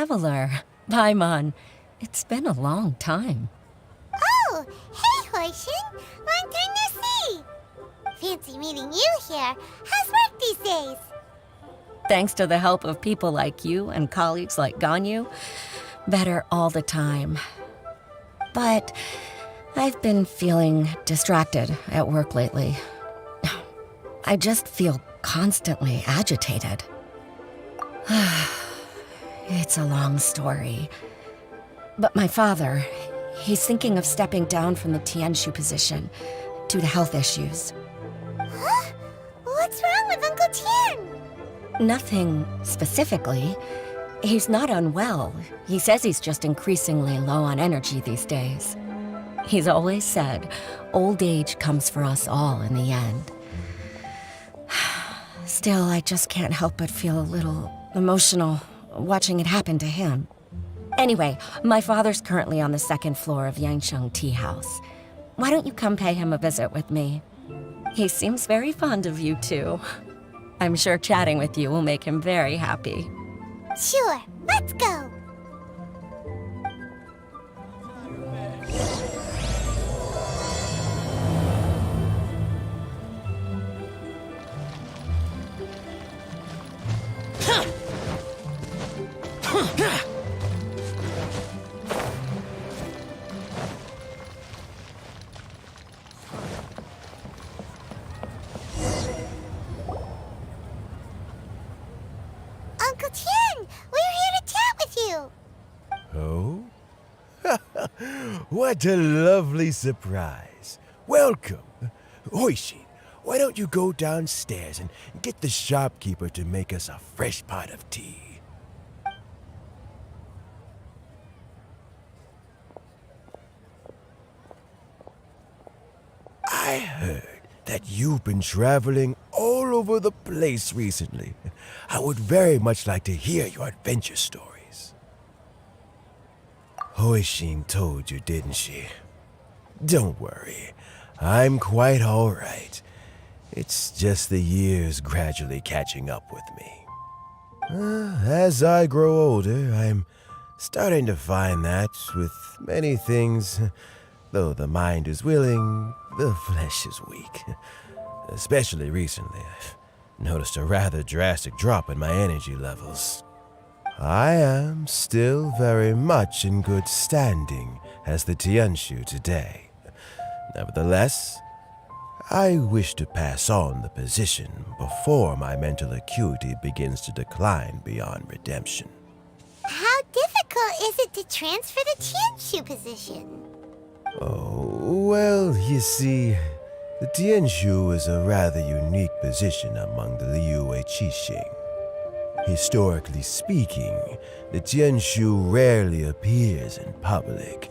traveler. Paimon. It's been a long time. Oh, hey, Hoishin. Long time no see. Fancy meeting you here. How's work these days? Thanks to the help of people like you and colleagues like Ganyu, better all the time. But I've been feeling distracted at work lately. I just feel constantly agitated. It's a long story. But my father, he's thinking of stepping down from the Tianshu position due to health issues. Huh? What's wrong with Uncle Tien? Nothing specifically. He's not unwell. He says he's just increasingly low on energy these days. He's always said, old age comes for us all in the end. Still, I just can't help but feel a little emotional watching it happen to him. Anyway, my father's currently on the second floor of Yangsheng Tea House. Why don't you come pay him a visit with me? He seems very fond of you, too. I'm sure chatting with you will make him very happy. Sure, let's go. Uncle Tien, we're here to chat with you. Oh? What a lovely surprise. Welcome. Hoishin, why don't you go downstairs and get the shopkeeper to make us a fresh pot of tea? I heard that you've been traveling all over the place recently. I would very much like to hear your adventure stories. Hoishin told you, didn't she? Don't worry, I'm quite all right. It's just the years gradually catching up with me. As I grow older, I'm starting to find that with many things, though the mind is willing, the flesh is weak. Especially recently, I've noticed a rather drastic drop in my energy levels. I am still very much in good standing as the Tianshu today. Nevertheless, I wish to pass on the position before my mental acuity begins to decline beyond redemption. How difficult is it to transfer the Tianshu position? Oh, well, you see, the Tianshu is a rather unique position among the Liyue Qixing. Historically speaking, the Tianshu rarely appears in public.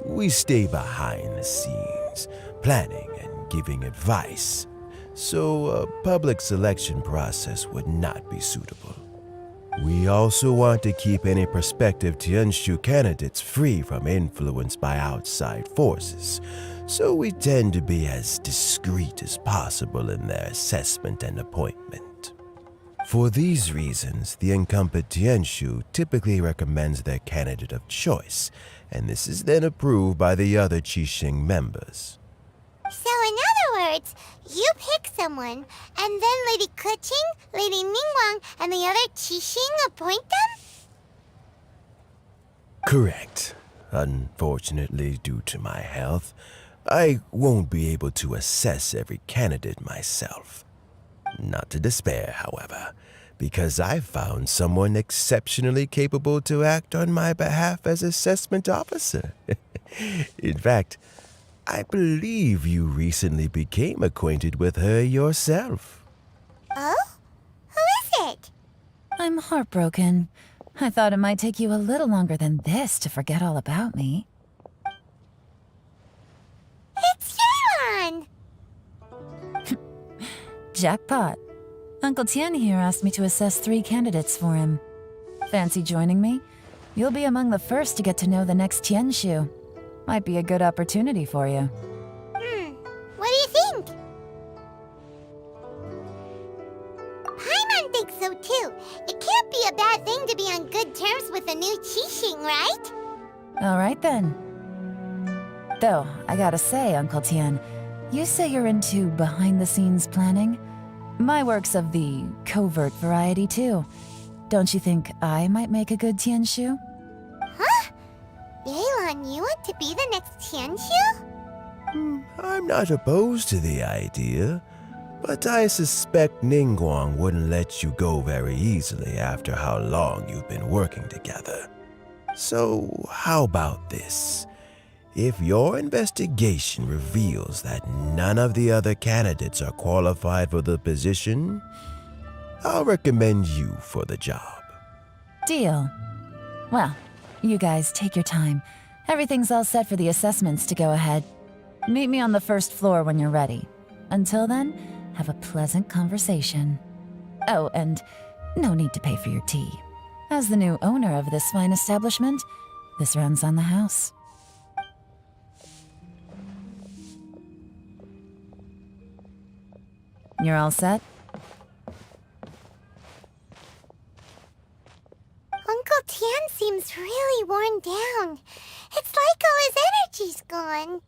We stay behind the scenes, planning and giving advice, so a public selection process would not be suitable. We also want to keep any prospective Tianshu candidates free from influence by outside forces, so we tend to be as discreet as possible in their assessment and appointment. For these reasons, the incumbent Tianshu typically recommends their candidate of choice, and this is then approved by the other Qixing members. So in other words, you pick someone, and then Lady Keqing, Lady Ningguang, and the other Qixing appoint them? Correct. Unfortunately, due to my health, I won't be able to assess every candidate myself. Not to despair, however, because I've found someone exceptionally capable to act on my behalf as assessment officer. In fact, I believe you recently became acquainted with her yourself. Oh? Who is it? I'm heartbroken. I thought it might take you a little longer than this to forget all about me. It's Yelan! Jackpot. Uncle Tien here asked me to assess 3 candidates for him. Fancy joining me? You'll be among the first to get to know the next Tianshu. Might be a good opportunity for you. What do you think? Paimon think so too. It can't be a bad thing to be on good terms with a new Qixing, right? All right then. Though, I gotta say, Uncle Tien, you say you're into behind-the-scenes planning? My work's of the covert variety too. Don't you think I might make a good Tianshu? Huh? Yelan, you want to be the next Tianshu? I'm not opposed to the idea, but I suspect Ningguang wouldn't let you go very easily after how long you've been working together. So, how about this? If your investigation reveals that none of the other candidates are qualified for the position, I'll recommend you for the job. Deal. Well, you guys take your time. Everything's all set for the assessments to go ahead. Meet me on the first floor when you're ready. Until then, have a pleasant conversation. Oh, and no need to pay for your tea. As the new owner of this fine establishment, this runs on the house. You're all set? Uncle Tien seems really worn down. It's like all his energy's gone.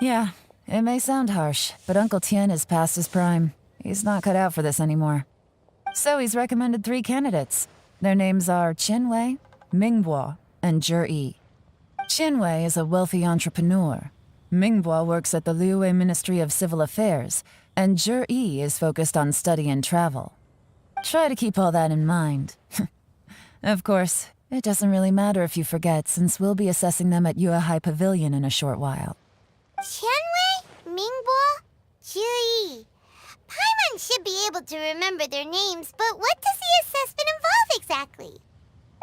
Yeah, it may sound harsh, but Uncle Tien is past his prime. He's not cut out for this anymore. So he's recommended 3 candidates. Their names are Qinwei, Mingbo, and Juri. Qinwei is a wealthy entrepreneur. Mingbo works at the Liyue Ministry of Civil Affairs, and Juri is focused on study and travel. Try to keep all that in mind. Of course, it doesn't really matter if you forget, since we'll be assessing them at Yuehai Pavilion in a short while. Qianwei, Mingbo, Juri. Paimon should be able to remember their names, but what does the assessment involve exactly?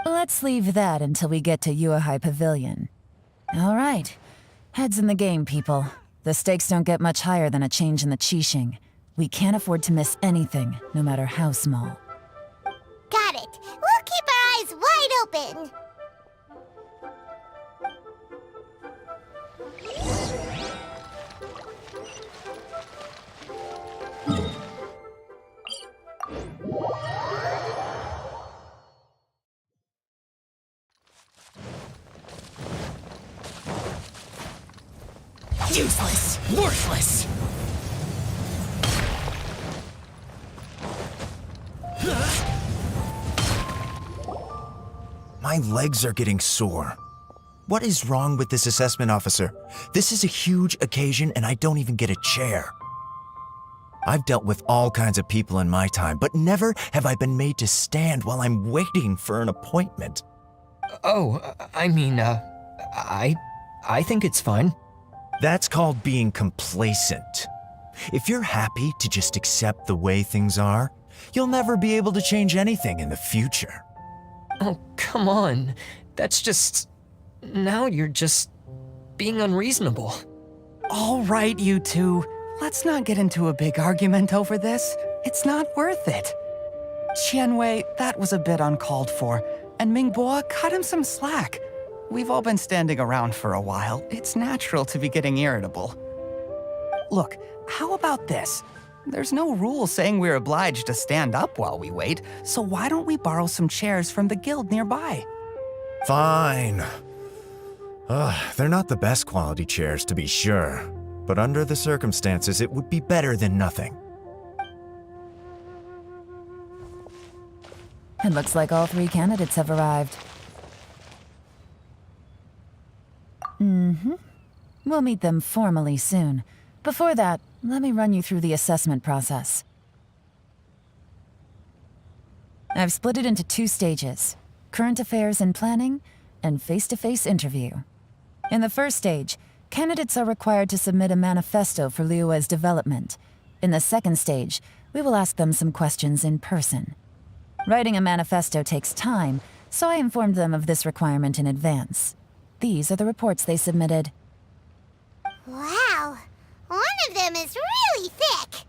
Let's leave that until we get to Yuehai Pavilion. All right. Heads in the game, people. The stakes don't get much higher than a change in the Qixing. We can't afford to miss anything, no matter how small. Got it. We'll keep our eyes wide open. Useless! Worthless! My legs are getting sore. What is wrong with this assessment officer? This is a huge occasion and I don't even get a chair. I've dealt with all kinds of people in my time, but never have I been made to stand while I'm waiting for an appointment. Oh, I think it's fine. That's called being complacent. If you're happy to just accept the way things are, you'll never be able to change anything in the future. Oh, come on. That's just... Now you're just being unreasonable. All right, you two. Let's not get into a big argument over this. It's not worth it. Qianwei, that was a bit uncalled for, and Mingbo, cut him some slack. We've all been standing around for a while. It's natural to be getting irritable. Look, how about this? There's no rule saying we're obliged to stand up while we wait, so why don't we borrow some chairs from the guild nearby? Fine. They're not the best quality chairs, to be sure, but under the circumstances, it would be better than nothing. It looks like all 3 candidates have arrived. We'll meet them formally soon. Before that, let me run you through the assessment process. I've split it into 2 stages: current affairs and planning, and face-to-face interview. In the first stage, candidates are required to submit a manifesto for Liyue's development. In the second stage, we will ask them some questions in person. Writing a manifesto takes time, so I informed them of this requirement in advance. These are the reports they submitted. Wow. One of them is really thick.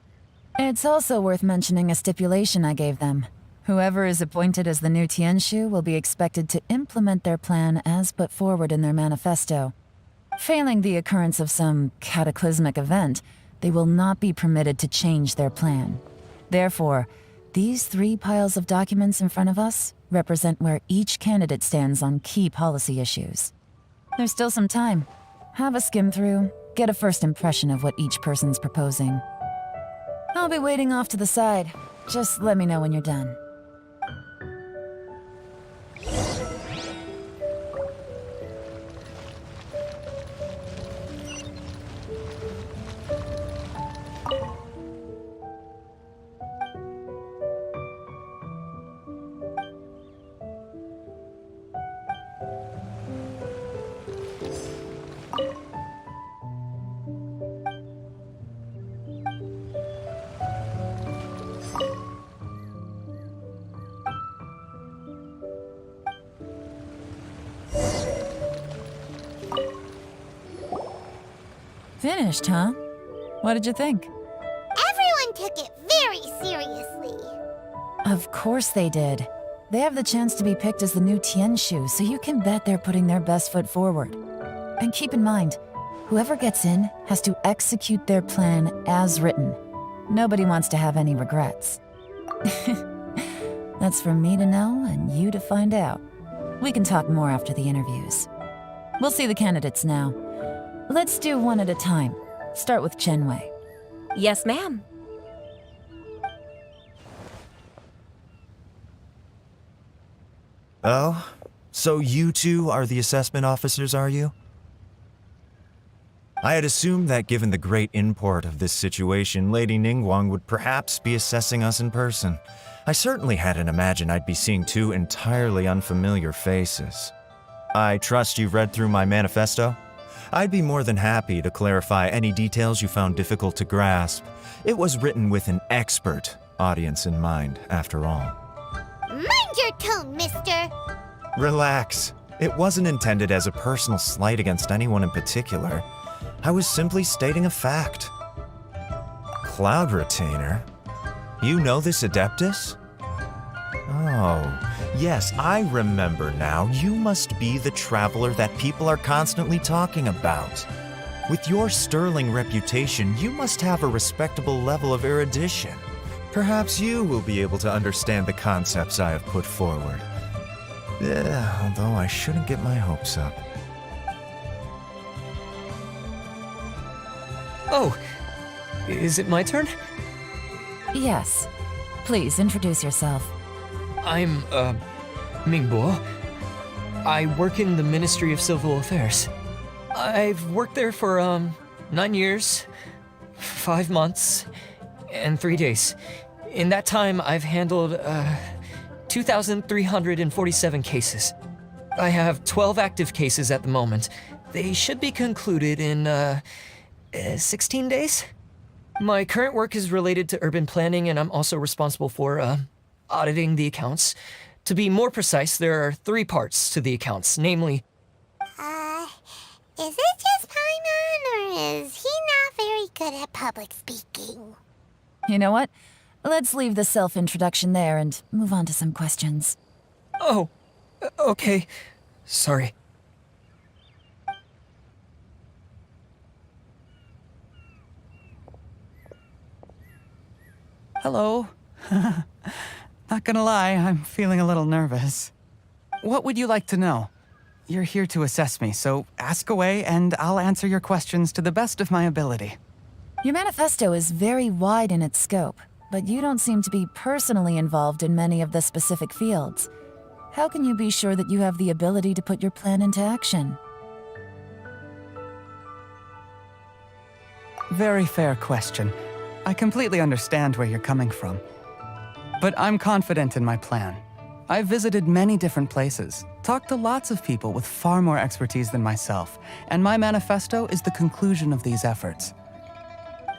It's also worth mentioning a stipulation I gave them. Whoever is appointed as the new Tianshu will be expected to implement their plan as put forward in their manifesto. Failing the occurrence of some cataclysmic event, they will not be permitted to change their plan. Therefore, These 3 piles of documents in front of us represent where each candidate stands on key policy issues. There's still some time. Have a skim through, get a first impression of what each person's proposing. I'll be waiting off to the side. Just let me know when you're done. Finished, huh? What did you think? Everyone took it very seriously. Of course they did. They have the chance to be picked as the new Tien Shu, so you can bet they're putting their best foot forward. And keep in mind, whoever gets in has to execute their plan as written. Nobody wants to have any regrets. That's for me to know and you to find out. We can talk more after the interviews. We'll see the candidates now. Let's do one at a time. Start with Chenwei. Yes, ma'am. Oh? So you two are the assessment officers, are you? I had assumed that given the great import of this situation, Lady Ningguang would perhaps be assessing us in person. I certainly hadn't imagined I'd be seeing 2 entirely unfamiliar faces. I trust you've read through my manifesto? I'd be more than happy to clarify any details you found difficult to grasp. It was written with an expert audience in mind, after all. Mind your tone, mister. Relax. It wasn't intended as a personal slight against anyone in particular. I was simply stating a fact. Cloud Retainer? You know this Adeptus? Oh, yes, I remember now. You must be the traveler that people are constantly talking about. With your sterling reputation, you must have a respectable level of erudition. Perhaps you will be able to understand the concepts I have put forward. Although I shouldn't get my hopes up. Oh, is it my turn? Yes. Please introduce yourself. I'm, Mingbo. I work in the Ministry of Civil Affairs. I've worked there for, 9 years, 5 months, and 3 days. In that time, I've handled, 2,347 cases. I have 12 active cases at the moment. They should be concluded in, 16 days? My current work is related to urban planning, and I'm also responsible for, auditing the accounts. To be more precise, there are 3 parts to the accounts, namely... Is it just Paimon, or is he not very good at public speaking? You know what? Let's leave the self-introduction there and move on to some questions. Oh, okay. Sorry. Hello. Not gonna lie, I'm feeling a little nervous. What would you like to know? You're here to assess me, so ask away and I'll answer your questions to the best of my ability. Your manifesto is very wide in its scope, but you don't seem to be personally involved in many of the specific fields. How can you be sure that you have the ability to put your plan into action? Very fair question. I completely understand where you're coming from. But I'm confident in my plan. I've visited many different places, talked to lots of people with far more expertise than myself, and my manifesto is the conclusion of these efforts.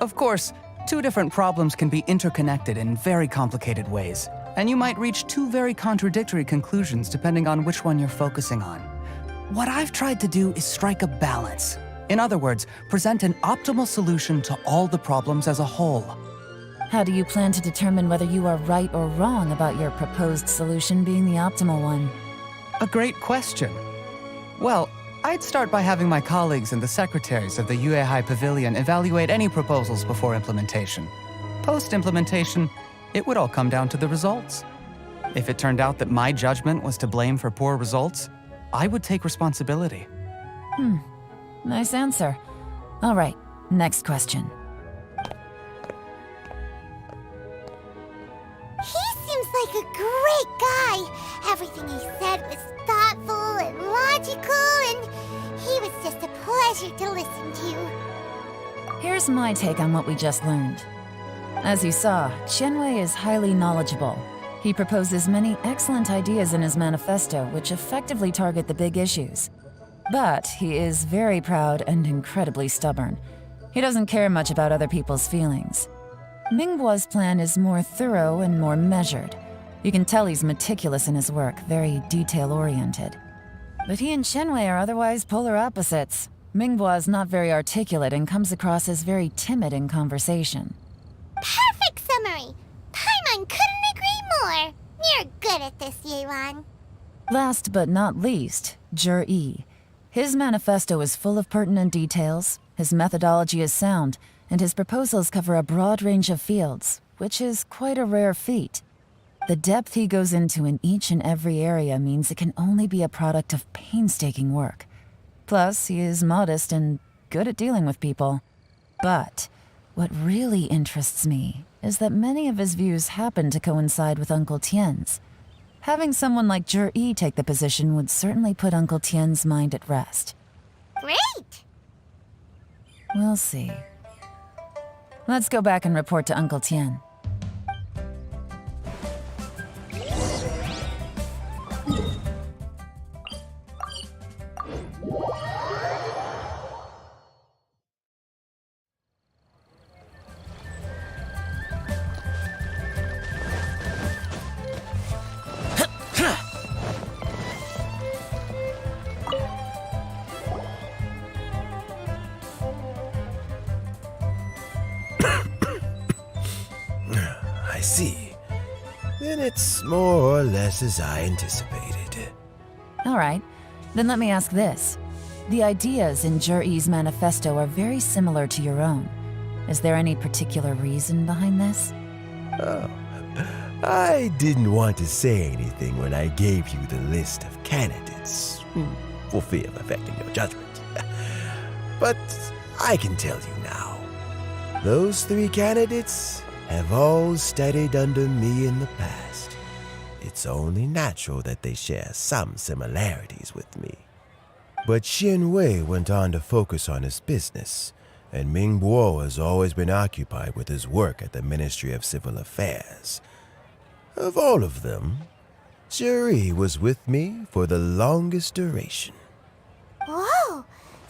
Of course, 2 different problems can be interconnected in very complicated ways, and you might reach 2 very contradictory conclusions depending on which one you're focusing on. What I've tried to do is strike a balance. In other words, present an optimal solution to all the problems as a whole. How do you plan to determine whether you are right or wrong about your proposed solution being the optimal one? A great question. Well, I'd start by having my colleagues and the secretaries of the Yuehai Pavilion evaluate any proposals before implementation. Post-implementation, it would all come down to the results. If it turned out that my judgment was to blame for poor results, I would take responsibility. Nice answer. All right, next question. He seems like a great guy. Everything he said was thoughtful and logical, and he was just a pleasure to listen to. Here's my take on what we just learned. As you saw, Qianwei is highly knowledgeable. He proposes many excellent ideas in his manifesto which effectively target the big issues. But he is very proud and incredibly stubborn. He doesn't care much about other people's feelings. Mingbo's plan is more thorough and more measured. You can tell he's meticulous in his work, very detail-oriented. But he and Qianwei are otherwise polar opposites. Mingbo is not very articulate and comes across as very timid in conversation. Perfect summary. Paimon couldn't agree more. You're good at this, Yelan. Last but not least, Juri. His manifesto is full of pertinent details, his methodology is sound, and his proposals cover a broad range of fields, which is quite a rare feat. The depth he goes into in each and every area means it can only be a product of painstaking work. Plus, he is modest and good at dealing with people. But what really interests me is that many of his views happen to coincide with Uncle Tien's. Having someone like Juri take the position would certainly put Uncle Tien's mind at rest. Great! We'll see. Let's go back and report to Uncle Tien. I see. Then it's more or less as I anticipated. All right, then let me ask this. The ideas in Juri's manifesto are very similar to your own. Is there any particular reason behind this? Oh, I didn't want to say anything when I gave you the list of candidates, for fear of affecting your judgment. But I can tell you now. Those 3 candidates have all studied under me in the past. It's only natural that they share some similarities with me. But Qianwei went on to focus on his business, and Mingbo has always been occupied with his work at the Ministry of Civil Affairs. Of all of them, Juri was with me for the longest duration. Whoa!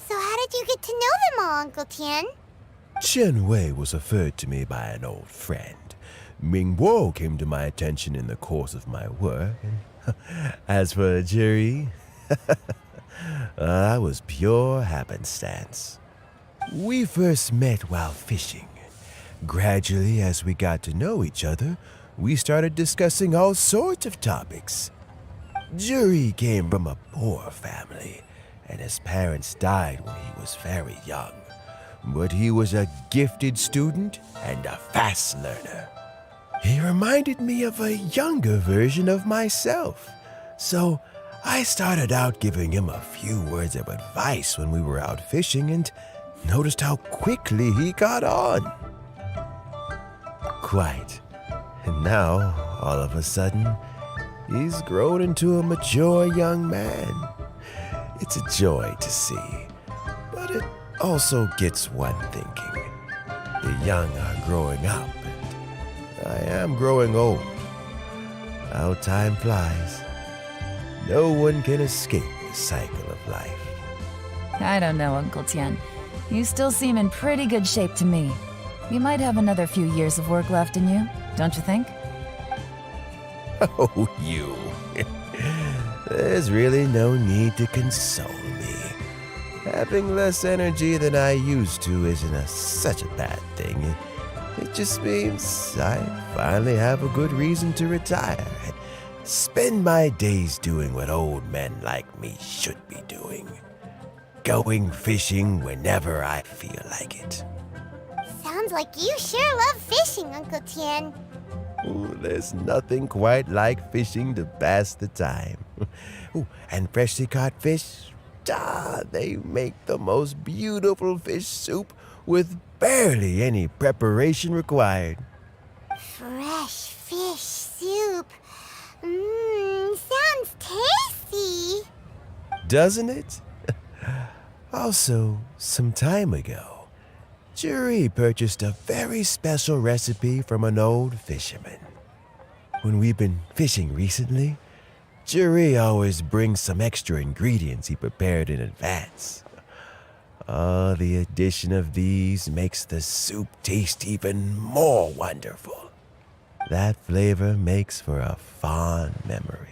So how did you get to know them all, Uncle Tien? Qianwei was referred to me by an old friend. Mingbo came to my attention in the course of my work, and as for Juri, that was pure happenstance. We first met while fishing. Gradually, as we got to know each other, we started discussing all sorts of topics. Juri came from a poor family, and his parents died when he was very young. But he was a gifted student and a fast learner. He reminded me of a younger version of myself, so I started out giving him a few words of advice when we were out fishing and noticed how quickly he got on. Quite. And now, all of a sudden, he's grown into a mature young man. It's a joy to see, but it also gets one thinking. The young are growing up, and I am growing old. How time flies. No one can escape the cycle of life. I don't know, Uncle Tien. You still seem in pretty good shape to me. You might have another few years of work left in you, don't you think? Oh, you. There's really no need to console me. Having less energy than I used to isn't such a bad thing. It just means I finally have a good reason to retire and spend my days doing what old men like me should be doing. Going fishing whenever I feel like it. Sounds like you sure love fishing, Uncle Tien. Ooh, there's nothing quite like fishing to pass the time. Ooh, and freshly caught fish, they make the most beautiful fish soup with barely any preparation required. Fresh fish soup. Sounds tasty. Doesn't it? Also, some time ago, Juri purchased a very special recipe from an old fisherman. When we've been fishing recently, Juri always brings some extra ingredients he prepared in advance. The addition of these makes the soup taste even more wonderful. That flavor makes for a fond memory.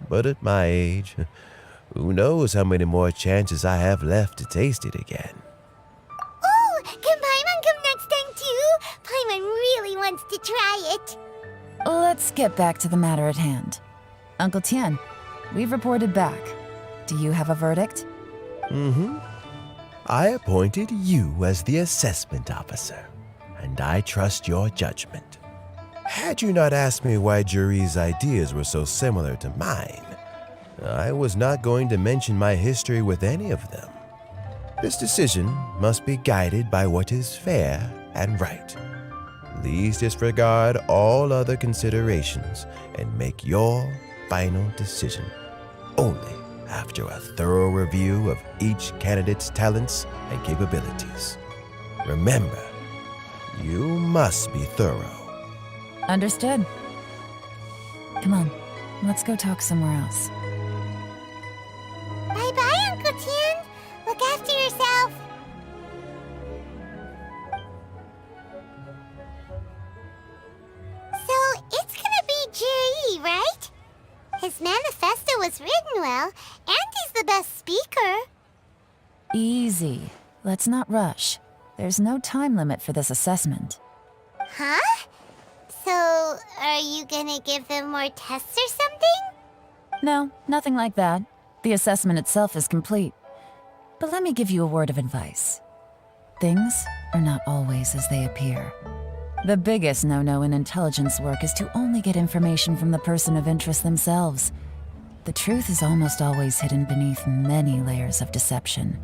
But at my age, who knows how many more chances I have left to taste it again. Oh, can Paimon come next time too? Paimon really wants to try it. Let's get back to the matter at hand. Uncle Tien, we've reported back. Do you have a verdict? I appointed you as the assessment officer, and I trust your judgment. Had you not asked me why Juri's ideas were so similar to mine, I was not going to mention my history with any of them. This decision must be guided by what is fair and right. Please disregard all other considerations and make your final decision only after a thorough review of each candidate's talents and capabilities. Remember, you must be thorough. Understood. Come on, let's go talk somewhere else. Bye-bye, Uncle Tien. Look after yourself. So, it's gonna be Juri, right? His manifesto was written well, and he's the best speaker. Easy. Let's not rush. There's no time limit for this assessment. Huh? So, are you gonna give them more tests or something? No, nothing like that. The assessment itself is complete. But let me give you a word of advice. Things are not always as they appear. The biggest no-no in intelligence work is to only get information from the person of interest themselves. The truth is almost always hidden beneath many layers of deception.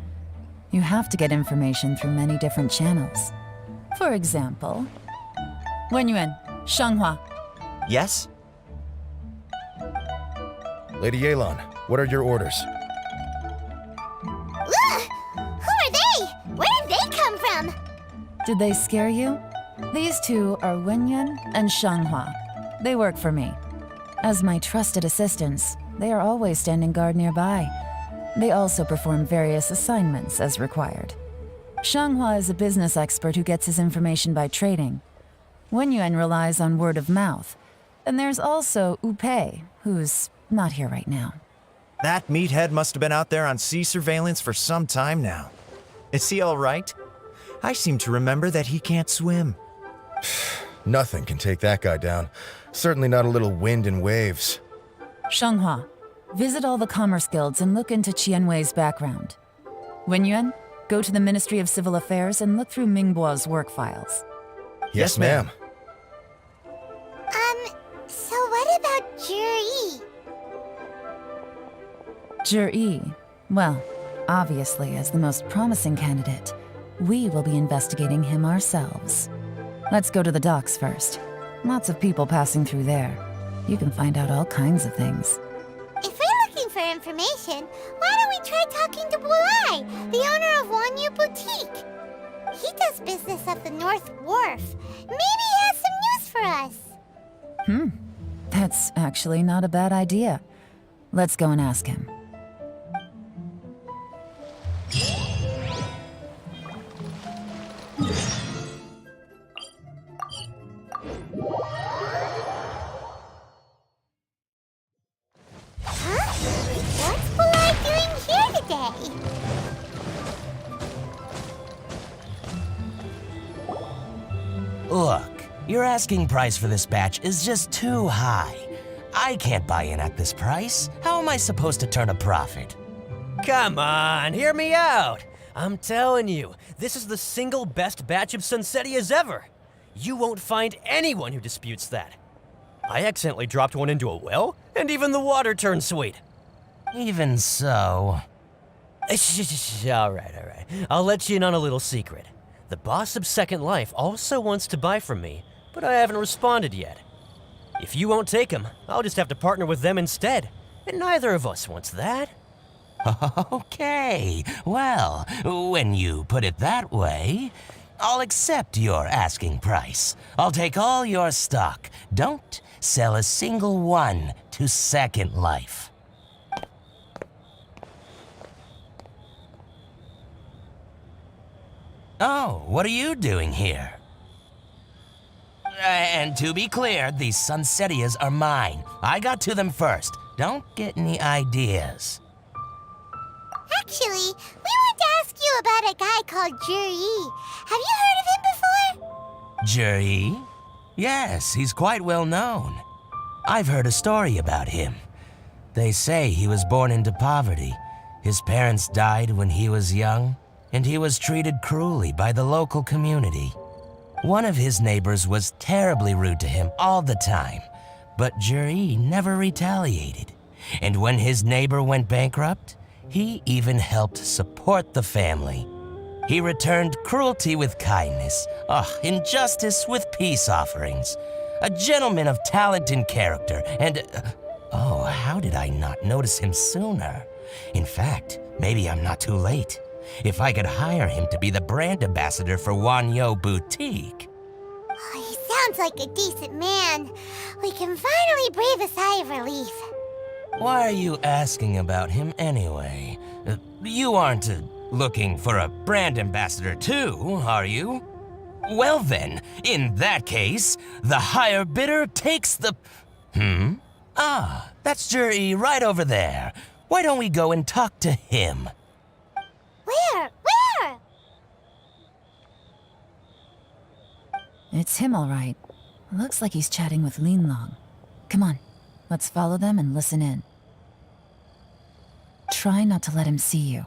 You have to get information through many different channels. For example, Wenyuan, Shanghua. Yes? Lady Yelan, what are your orders? Ugh! Who are they? Where did they come from? Did they scare you? These two are Wenyuan and Shanghua. They work for me. As my trusted assistants, they are always standing guard nearby. They also perform various assignments as required. Shanghua is a business expert who gets his information by trading. Wenyuan relies on word of mouth. And there's also Upei, who's not here right now. That meathead must have been out there on sea surveillance for some time now. Is he all right? I seem to remember that he can't swim. Nothing can take that guy down. Certainly not a little wind and waves. Shanghua, visit all the commerce guilds and look into Qianwei's background. Wenyuan, go to the Ministry of Civil Affairs and look through Mingbo's work files. Yes, ma'am. So what about Juri? Juri, well, obviously as the most promising candidate, we will be investigating him ourselves. Let's go to the docks first. Lots of people passing through there. You can find out all kinds of things. If we're looking for information, why don't we try talking to Bulai, the owner of Wanyu Boutique? He does business at the North Wharf. Maybe he has some news for us. That's actually not a bad idea. Let's go and ask him. Huh? What's Bulai doing here today? Look, your asking price for this batch is just too high. I can't buy in at this price. How am I supposed to turn a profit? Come on, hear me out. I'm telling you, this is the single best batch of Sunsettias ever. You won't find anyone who disputes that. I accidentally dropped one into a well, and even the water turned sweet. Even so. All right. I'll let you in on a little secret. The boss of Second Life also wants to buy from me, but I haven't responded yet. If you won't take him, I'll just have to partner with them instead, and neither of us wants that. Okay, well, when you put it that way, I'll accept your asking price. I'll take all your stock. Don't sell a single one to Second Life. Oh, what are you doing here? And to be clear, these Sunsetias are mine. I got to them first. Don't get any ideas. Actually, we want to ask you about a guy called Juri. Have you heard of him before? Juri? Yes, he's quite well known. I've heard a story about him. They say he was born into poverty. His parents died when he was young, and he was treated cruelly by the local community. One of his neighbors was terribly rude to him all the time, but Juri never retaliated. And when his neighbor went bankrupt, he even helped support the family. He returned cruelty with kindness, injustice with peace offerings. A gentleman of talent and character, and how did I not notice him sooner? In fact, maybe I'm not too late. If I could hire him to be the brand ambassador for Wanyo Boutique. Oh, he sounds like a decent man. We can finally breathe a sigh of relief. Why are you asking about him anyway? You aren't looking for a brand ambassador too, are you? Well then, in that case, the higher bidder takes the... that's Juri right over there. Why don't we go and talk to him? Where? It's him, all right. Looks like he's chatting with Yelan. Come on, let's follow them and listen in. Try not to let him see you.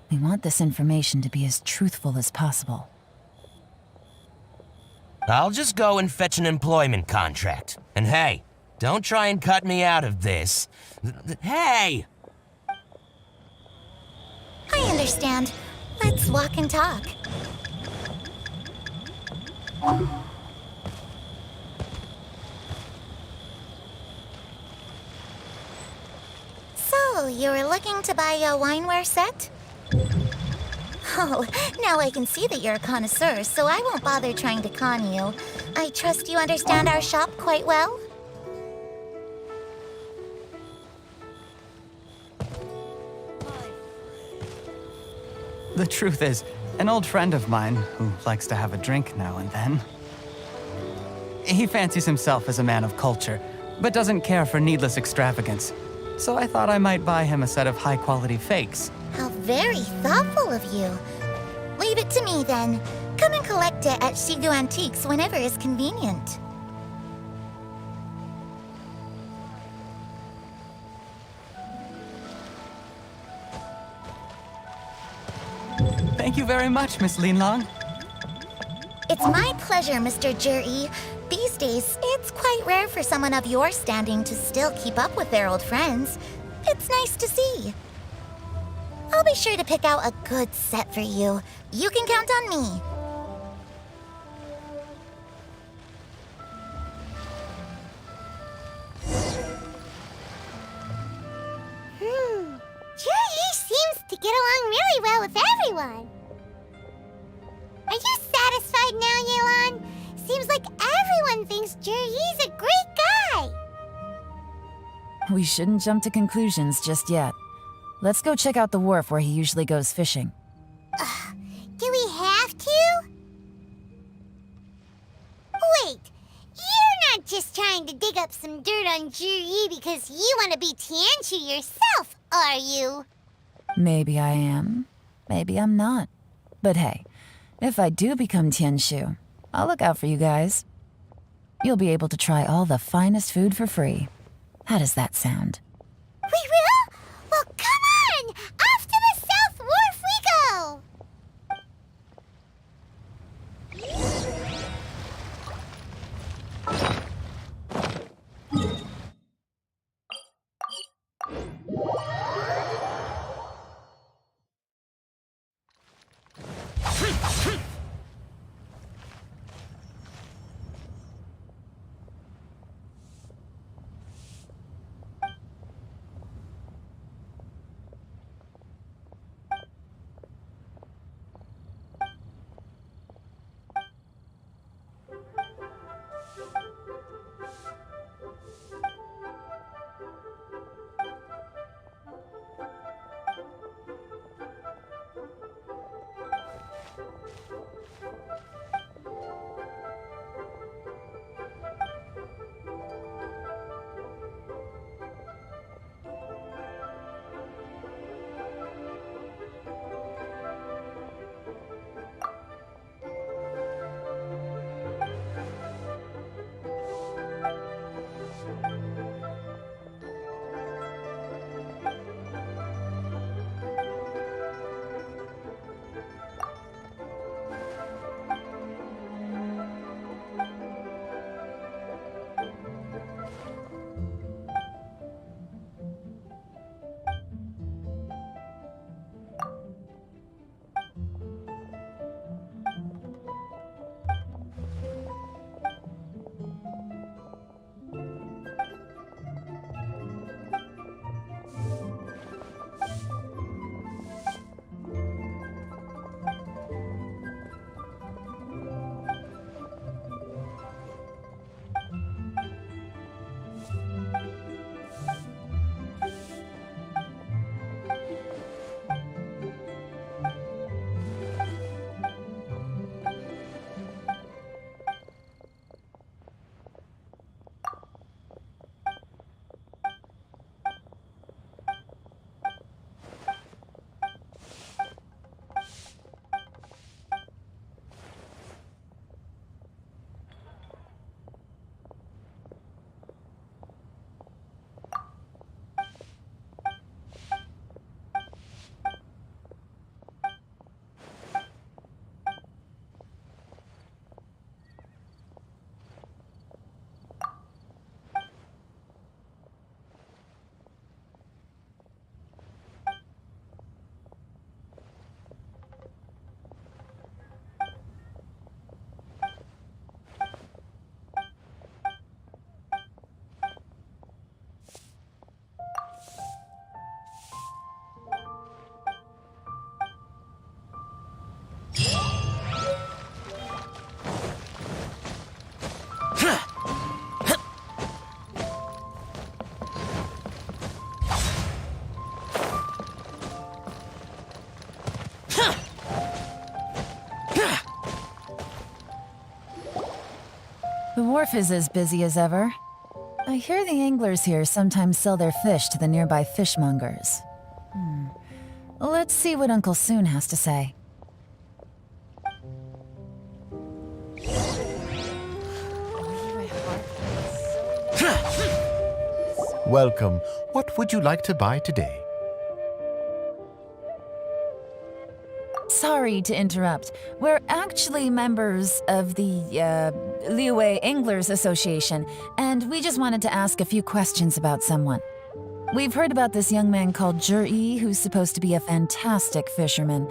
We want this information to be as truthful as possible. I'll just go and fetch an employment contract. And hey, don't try and cut me out of this. Hey! I understand. Let's walk and talk. So, you were looking to buy a wineware set? Oh, now I can see that you're a connoisseur, so I won't bother trying to con you. I trust you understand our shop quite well? The truth is, an old friend of mine who likes to have a drink now and then. He fancies himself as a man of culture, but doesn't care for needless extravagance. So I thought I might buy him a set of high-quality fakes. How very thoughtful of you. Leave it to me, then. Come and collect it at Shigu Antiques whenever is convenient. Thank you very much, Miss Yelan. It's my pleasure, Mr. Juri. These days, it's quite rare for someone of your standing to still keep up with their old friends. It's nice to see. I'll be sure to pick out a good set for you. You can count on me. Juri seems to get along really well with everyone. Are you satisfied now, Yelan? Seems like everyone thinks Juri's a great guy. We shouldn't jump to conclusions just yet. Let's go check out the wharf where he usually goes fishing. Do we have to? Wait, you're not just trying to dig up some dirt on Juri because you want to be Tianshu yourself, are you? Maybe I am. Maybe I'm not. But hey, if I do become Tianshu, I'll look out for you guys. You'll be able to try all the finest food for free. How does that sound? We will? Well, come on! Off to the South Wharf we go! The wharf is as busy as ever. I hear the anglers here sometimes sell their fish to the nearby fishmongers. Let's see what Uncle Soon has to say. Welcome. What would you like to buy today? Sorry to interrupt. We're actually members of the, Liyue Anglers Association, and we just wanted to ask a few questions about someone. We've heard about this young man called Juri, who's supposed to be a fantastic fisherman.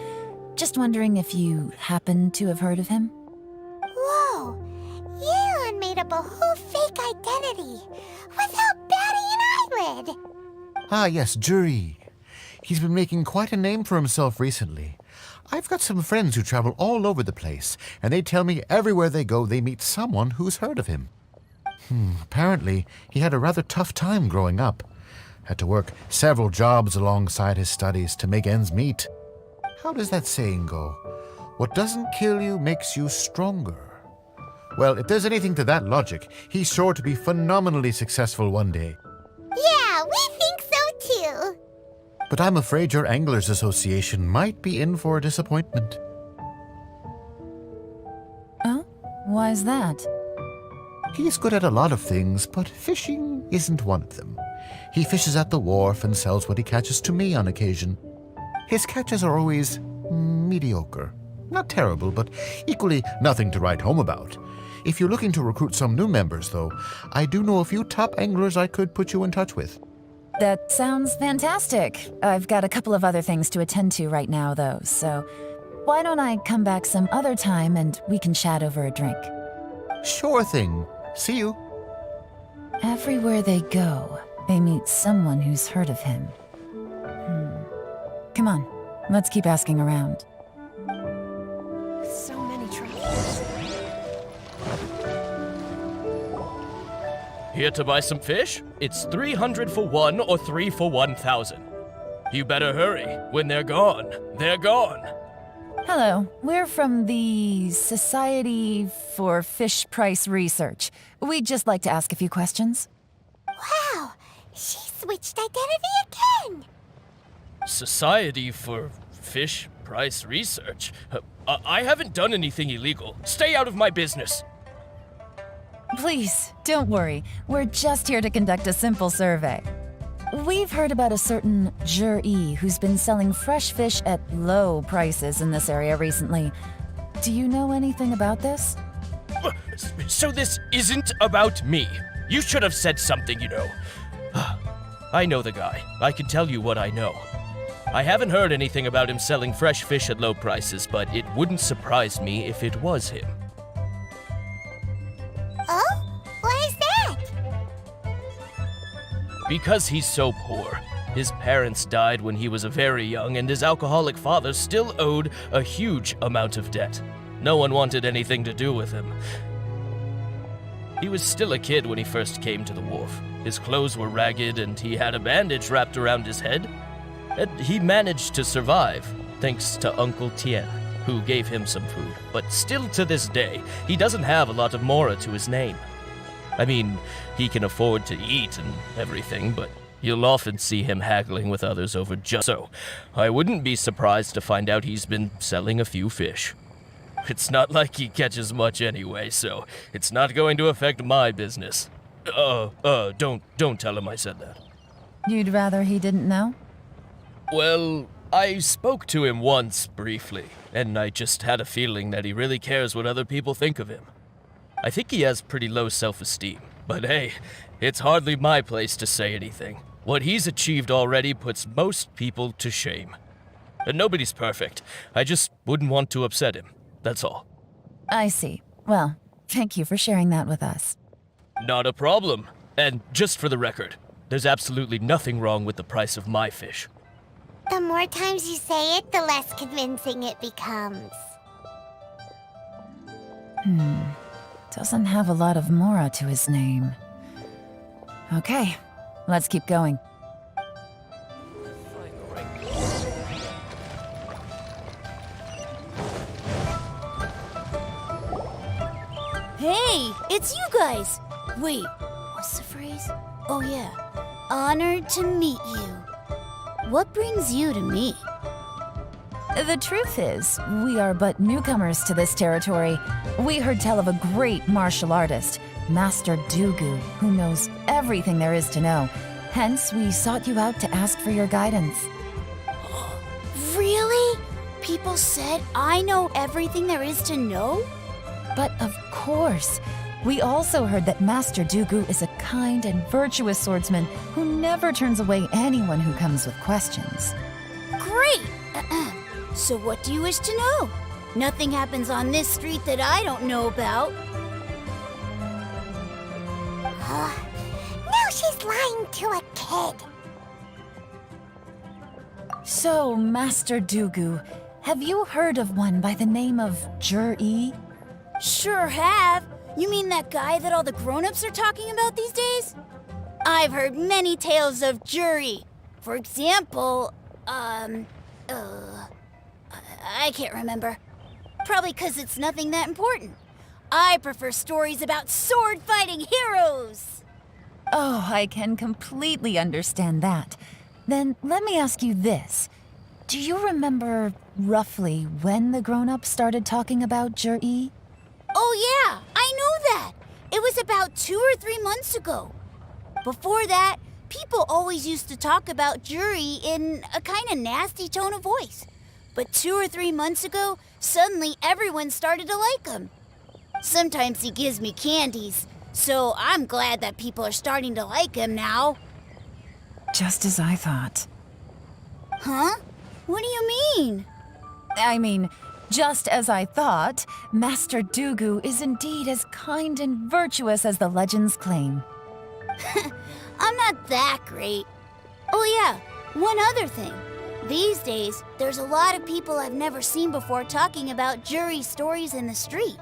Just wondering if you happen to have heard of him? Whoa! Yelan made up a whole fake identity without batting an eyelid! Ah, yes, Juri. He's been making quite a name for himself recently. I've got some friends who travel all over the place, and they tell me everywhere they go they meet someone who's heard of him. Apparently, he had a rather tough time growing up. Had to work several jobs alongside his studies to make ends meet. How does that saying go? What doesn't kill you makes you stronger. Well, if there's anything to that logic, he's sure to be phenomenally successful one day. Yeah, we think so too! But I'm afraid your Anglers Association might be in for a disappointment. Oh? Why's that? He's good at a lot of things, but fishing isn't one of them. He fishes at the wharf and sells what he catches to me on occasion. His catches are always mediocre. Not terrible, but equally nothing to write home about. If you're looking to recruit some new members, though, I do know a few top anglers I could put you in touch with. That sounds fantastic. I've got a couple of other things to attend to right now, though, so why don't I come back some other time and we can chat over a drink? Sure thing. See you. Everywhere they go, they meet someone who's heard of him. Come on, let's keep asking around. So many travelers. Here to buy some fish? It's 300 for one or 3 for 1,000. You better hurry. When they're gone, they're gone. Hello, we're from the Society for Fish Price Research. We'd just like to ask a few questions. Wow! She switched identity again! Society for Fish Price Research? I haven't done anything illegal. Stay out of my business. Please, don't worry. We're just here to conduct a simple survey. We've heard about a certain Juri who's been selling fresh fish at low prices in this area recently. Do you know anything about this? So this isn't about me. You should have said something, you know. I know the guy. I can tell you what I know. I haven't heard anything about him selling fresh fish at low prices, but it wouldn't surprise me if it was him. Oh? Why is that? Because he's so poor. His parents died when he was very young, and his alcoholic father still owed a huge amount of debt. No one wanted anything to do with him. He was still a kid when he first came to the wharf. His clothes were ragged, and he had a bandage wrapped around his head. And he managed to survive, thanks to Uncle Tien, who gave him some food. But still to this day, he doesn't have a lot of mora to his name. I mean, he can afford to eat and everything, but you'll often see him haggling with others over just so. I wouldn't be surprised to find out he's been selling a few fish. It's not like he catches much anyway, so it's not going to affect my business. Don't tell him I said that. You'd rather he didn't know? Well, I spoke to him once briefly, and I just had a feeling that he really cares what other people think of him. I think he has pretty low self-esteem, but hey, it's hardly my place to say anything. What he's achieved already puts most people to shame. And nobody's perfect. I just wouldn't want to upset him. That's all. I see. Well, thank you for sharing that with us. Not a problem. And just for the record, there's absolutely nothing wrong with the price of my fish. The more times you say it, the less convincing it becomes. Doesn't have a lot of mora to his name. Okay, let's keep going. Hey, it's you guys! Wait, what's the phrase? Oh yeah, honored to meet you. What brings you to me? The truth is, we are but newcomers to this territory. We heard tell of a great martial artist, Master Dugu, who knows everything there is to know. Hence, we sought you out to ask for your guidance. Really? People said I know everything there is to know? But of course, we also heard that Master Dugu is a kind and virtuous swordsman who never turns away anyone who comes with questions. Great! So what do you wish to know? Nothing happens on this street that I don't know about. Now she's lying to a kid. So, Master Dugu, have you heard of one by the name of Juri? Sure have. You mean that guy that all the grown-ups are talking about these days? I've heard many tales of Juri. For example, I can't remember. Probably 'cause it's nothing that important. I prefer stories about sword-fighting heroes. Oh, I can completely understand that. Then let me ask you this. Do you remember roughly when the grown-ups started talking about Juri? Oh yeah, I know that. It was about 2 or 3 months ago. Before that, people always used to talk about Juri in a kind of nasty tone of voice. But 2 or 3 months ago, suddenly everyone started to like him. Sometimes he gives me candies, so I'm glad that people are starting to like him now. Just as I thought. Huh? What do you mean? I mean, just as I thought, Master Dugu is indeed as kind and virtuous as the legends claim. I'm not that great. Oh yeah, one other thing. These days, there's a lot of people I've never seen before talking about Juri stories in the street.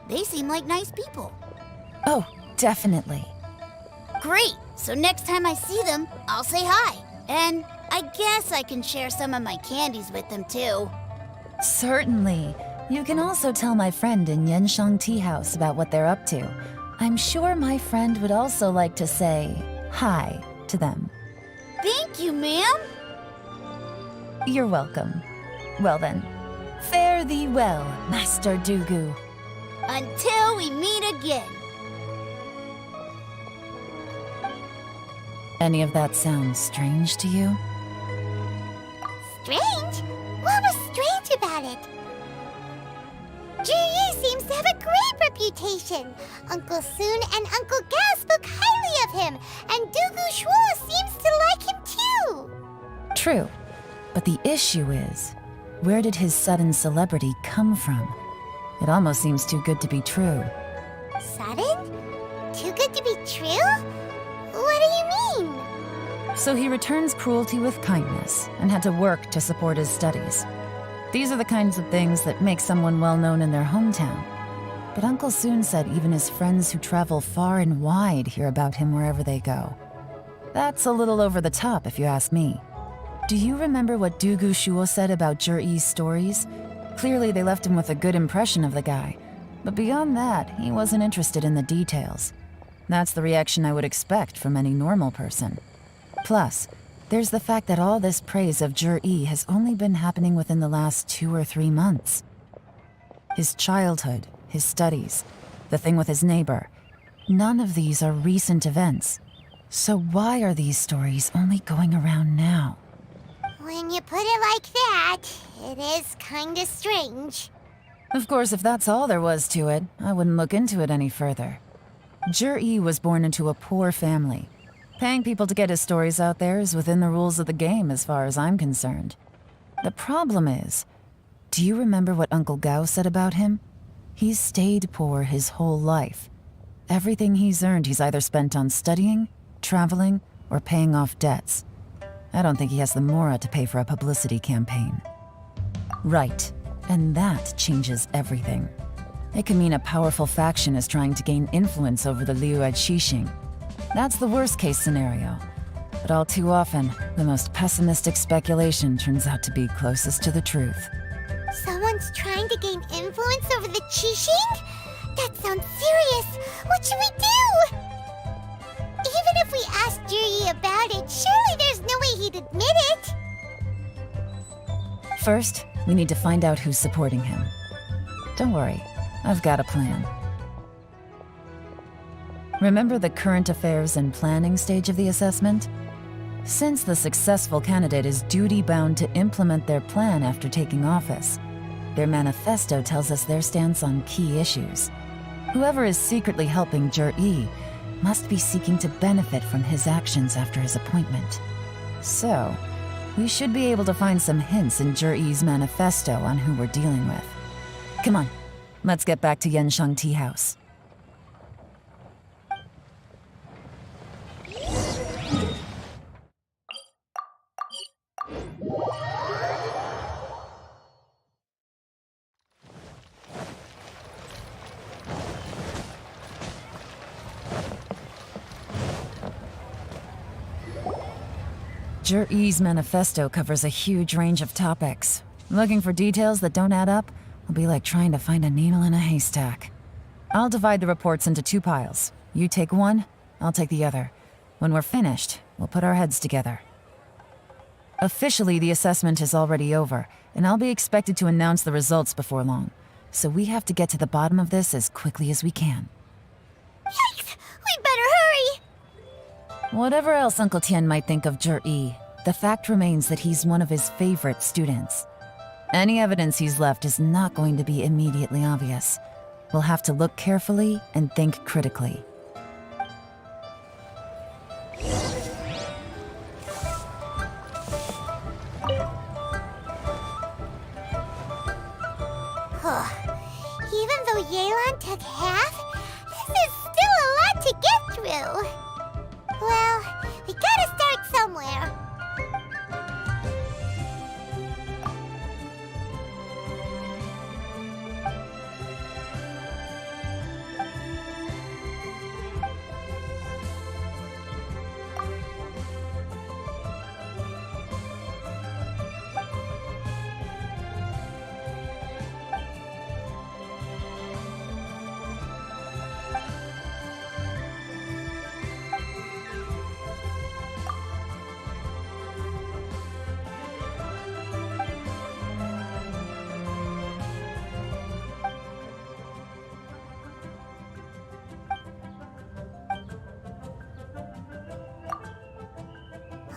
They seem like nice people. Oh, definitely. Great! So next time I see them, I'll say hi. And I guess I can share some of my candies with them too. Certainly. You can also tell my friend in Yenshan Tea House about what they're up to. I'm sure my friend would also like to say hi to them. Thank you, ma'am. You're welcome. Well then, fare thee well, Master Dugu. Until we meet again. Any of that sound strange to you? Strange? What was strange about it? Juri seems to have a great reputation. Uncle Soon and Uncle Gao spoke highly of him, and Dugu Shuo seems to like him too. True. But the issue is, where did his sudden celebrity come from? It almost seems too good to be true. Sudden? Too good to be true? What do you mean? So he returns cruelty with kindness and had to work to support his studies. These are the kinds of things that make someone well known in their hometown. But Uncle Soon said even his friends who travel far and wide hear about him wherever they go. That's a little over the top, if you ask me. Do you remember what Dugu Shuo said about Juri's stories? Clearly they left him with a good impression of the guy. But beyond that, he wasn't interested in the details. That's the reaction I would expect from any normal person. Plus, there's the fact that all this praise of Juri has only been happening within the last 2 or 3 months. His childhood, his studies, the thing with his neighbor, none of these are recent events. So why are these stories only going around now? When you put it like that, it is kinda strange. Of course, if that's all there was to it, I wouldn't look into it any further. Juri was born into a poor family. Paying people to get his stories out there is within the rules of the game as far as I'm concerned. The problem is, do you remember what Uncle Gao said about him? He's stayed poor his whole life. Everything he's earned he's either spent on studying, traveling, or paying off debts. I don't think he has the mora to pay for a publicity campaign. Right, and that changes everything. It can mean a powerful faction is trying to gain influence over the Liu at Xixing. That's the worst-case scenario. But all too often, the most pessimistic speculation turns out to be closest to the truth. Someone's trying to gain influence over the Qixing? That sounds serious. What should we do? Even if we asked Juri about it, surely there's no way he'd admit it. First, we need to find out who's supporting him. Don't worry, I've got a plan. Remember the current affairs and planning stage of the assessment? Since the successful candidate is duty-bound to implement their plan after taking office, their manifesto tells us their stance on key issues. Whoever is secretly helping Juri must be seeking to benefit from his actions after his appointment. So, we should be able to find some hints in Juri's manifesto on who we're dealing with. Come on, let's get back to Yenshang Tea House. Juri's manifesto covers a huge range of topics. Looking for details that don't add up will be like trying to find a needle in a haystack. I'll divide the reports into 2 piles. You take one, I'll take the other. When we're finished, we'll put our heads together. Officially, the assessment is already over, and I'll be expected to announce the results before long. So we have to get to the bottom of this as quickly as we can. Yikes! We better hurry! Whatever else Uncle Tien might think of Juri, the fact remains that he's one of his favorite students. Any evidence he's left is not going to be immediately obvious. We'll have to look carefully and think critically. Even though Yelan took half, this is still a lot to get through. Well, we gotta start somewhere.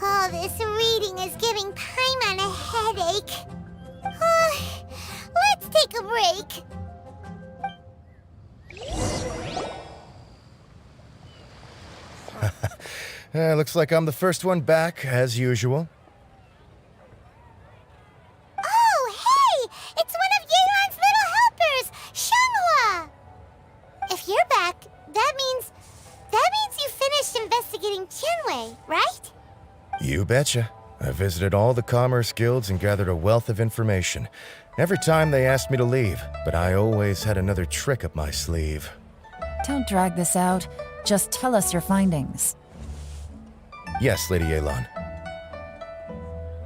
Oh, this reading is giving Paimon a headache. Let's take a break. Looks like I'm the first one back, as usual. Oh, hey! It's one of Yelan's little helpers, Shanghua! If you're back, that means you finished investigating Tianwei, right? You betcha. I visited all the commerce guilds and gathered a wealth of information. Every time they asked me to leave, but I always had another trick up my sleeve. Don't drag this out. Just tell us your findings. Yes, Lady Yelan.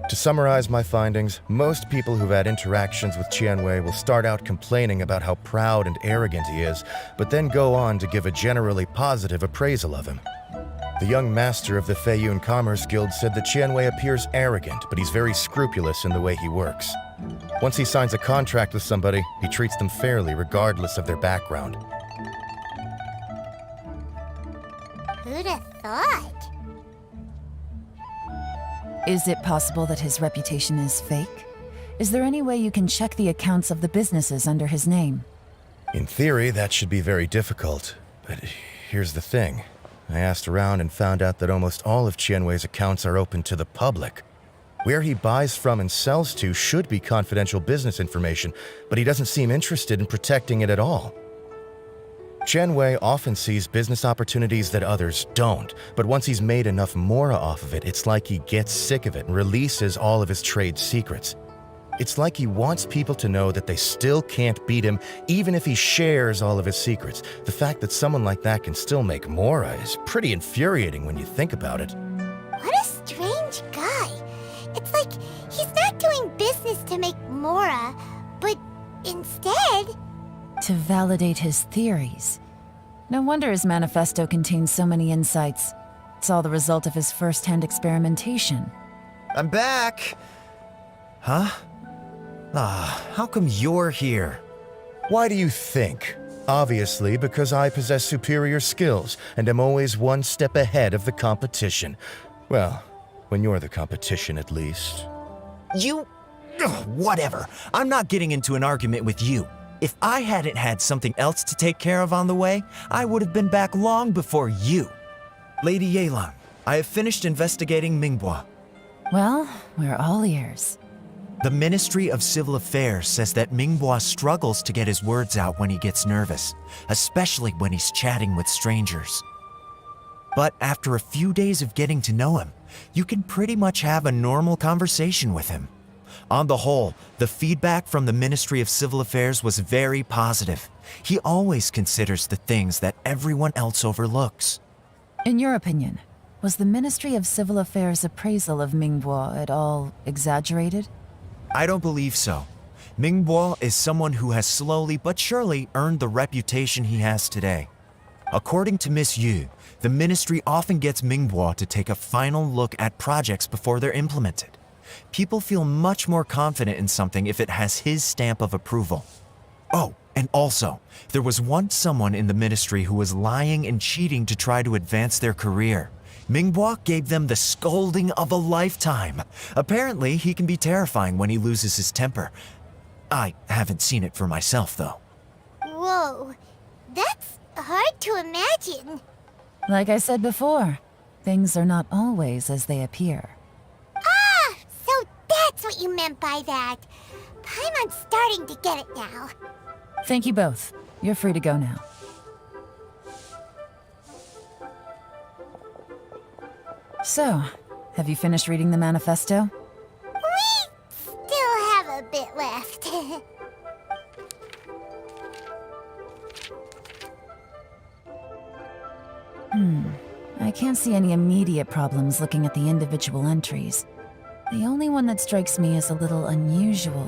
To summarize my findings, most people who've had interactions with Tianwei will start out complaining about how proud and arrogant he is, but then go on to give a generally positive appraisal of him. The young master of the Feiyun Commerce Guild said that Tianwei appears arrogant, but he's very scrupulous in the way he works. Once he signs a contract with somebody, he treats them fairly regardless of their background. Who'd have thought? Is it possible that his reputation is fake? Is there any way you can check the accounts of the businesses under his name? In theory, that should be very difficult. But here's the thing. I asked around and found out that almost all of Tianwei's accounts are open to the public. Where he buys from and sells to should be confidential business information, but he doesn't seem interested in protecting it at all. Tianwei often sees business opportunities that others don't, but once he's made enough mora off of it, it's like he gets sick of it and releases all of his trade secrets. It's like he wants people to know that they still can't beat him, even if he shares all of his secrets. The fact that someone like that can still make mora is pretty infuriating when you think about it. What a strange guy. It's like he's not doing business to make mora, but instead... to validate his theories. No wonder his manifesto contains so many insights. It's all the result of his first-hand experimentation. I'm back! Huh? How come you're here? Why do you think? Obviously, because I possess superior skills and am always one step ahead of the competition. Well, when you're the competition, at least. You... Ugh, whatever. I'm not getting into an argument with you. If I hadn't had something else to take care of on the way, I would have been back long before you. Lady Yelan, I have finished investigating Mingbois. Well, we're all ears. The Ministry of Civil Affairs says that Mingbois struggles to get his words out when he gets nervous, especially when he's chatting with strangers. But after a few days of getting to know him, you can pretty much have a normal conversation with him. On the whole, the feedback from the Ministry of Civil Affairs was very positive. He always considers the things that everyone else overlooks. In your opinion, was the Ministry of Civil Affairs' appraisal of Mingbois at all exaggerated? I don't believe so. Mingbois is someone who has slowly but surely earned the reputation he has today. According to Miss Yu, the ministry often gets Mingbois to take a final look at projects before they're implemented. People feel much more confident in something if it has his stamp of approval. Oh, and also, there was once someone in the ministry who was lying and cheating to try to advance their career. Mingbois gave them the scolding of a lifetime. Apparently, he can be terrifying when he loses his temper. I haven't seen it for myself, though. Whoa, that's hard to imagine. Like I said before, things are not always as they appear. Ah, so that's what you meant by that. Paimon's starting to get it now. Thank you both. You're free to go now. So, have you finished reading the manifesto? We still have a bit left. I can't see any immediate problems looking at the individual entries. The only one that strikes me as a little unusual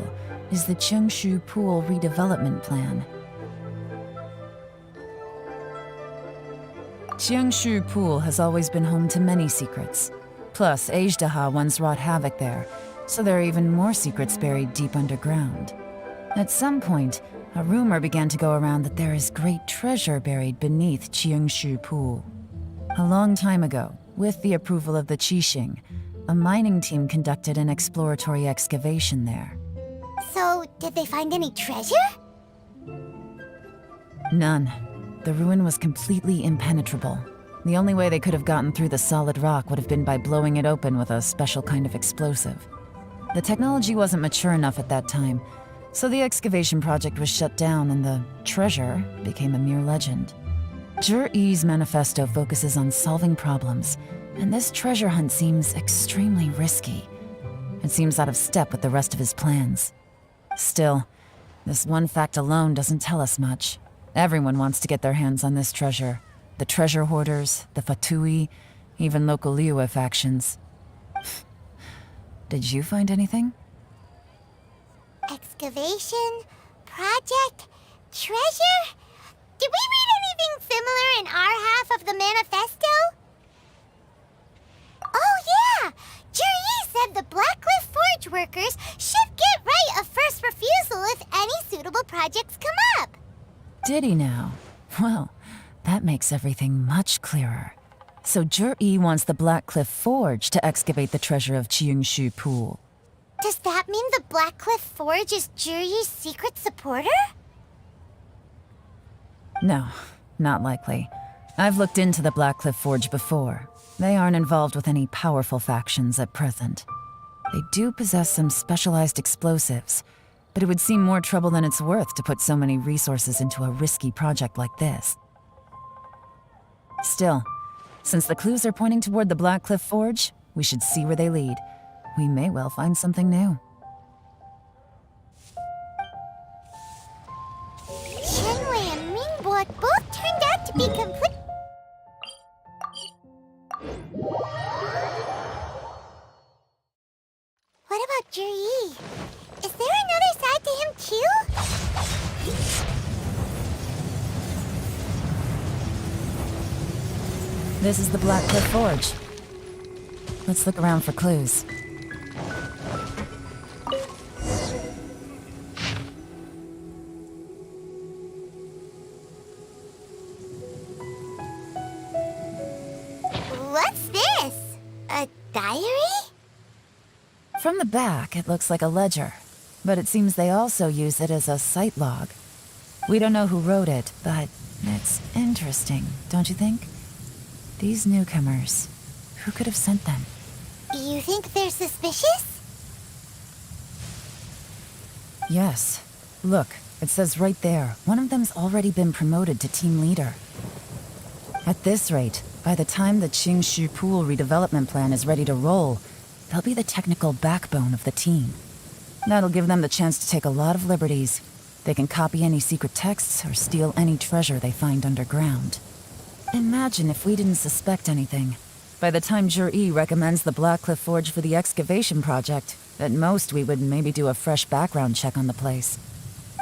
is the Cheongshu Pool redevelopment plan. Cheongshu Pool has always been home to many secrets. Plus, Ajdaha once wrought havoc there, so there are even more secrets buried deep underground. At some point, a rumor began to go around that there is great treasure buried beneath Cheongshu Pool. A long time ago, with the approval of the Qixing, a mining team conducted an exploratory excavation there. So, did they find any treasure? None. The ruin was completely impenetrable. The only way they could have gotten through the solid rock would have been by blowing it open with a special kind of explosive. The technology wasn't mature enough at that time, so the excavation project was shut down and the treasure became a mere legend. Juri's manifesto focuses on solving problems, and this treasure hunt seems extremely risky. It seems out of step with the rest of his plans. Still, this one fact alone doesn't tell us much. Everyone wants to get their hands on this treasure. The treasure hoarders, the Fatui, even local Liyue factions. Did you find anything? Excavation? Project? Treasure? Did we read anything similar in our half of the manifesto? Oh yeah! Juri said the Blackcliff Forge workers should get right of first refusal if any suitable projects come up. Did he now? Well, that makes everything much clearer. So Juri wants the Blackcliff Forge to excavate the treasure of Cheongshu Pool. Does that mean the Blackcliff Forge is Juri's secret supporter? No, not likely. I've looked into the Blackcliff Forge before. They aren't involved with any powerful factions at present. They do possess some specialized explosives, but it would seem more trouble than it's worth to put so many resources into a risky project like this. Still, since the clues are pointing toward the Blackcliff Forge, we should see where they lead. We may well find something new. Shenwei and Mingbo both turned out to be complete. What about Juri? Is there another side to him too? This is the Black Cliff Forge. Let's look around for clues. What's this? A diary? From the back, it looks like a ledger, but it seems they also use it as a site log. We don't know who wrote it, but it's interesting, don't you think? These newcomers, who could have sent them? You think they're suspicious? Yes. Look, it says right there, one of them's already been promoted to team leader. At this rate, by the time the Qingshu Pool redevelopment plan is ready to roll, they'll be the technical backbone of the team. That'll give them the chance to take a lot of liberties. They can copy any secret texts or steal any treasure they find underground. Imagine if we didn't suspect anything. By the time Juri recommends the Blackcliff Forge for the excavation project, at most we would maybe do a fresh background check on the place.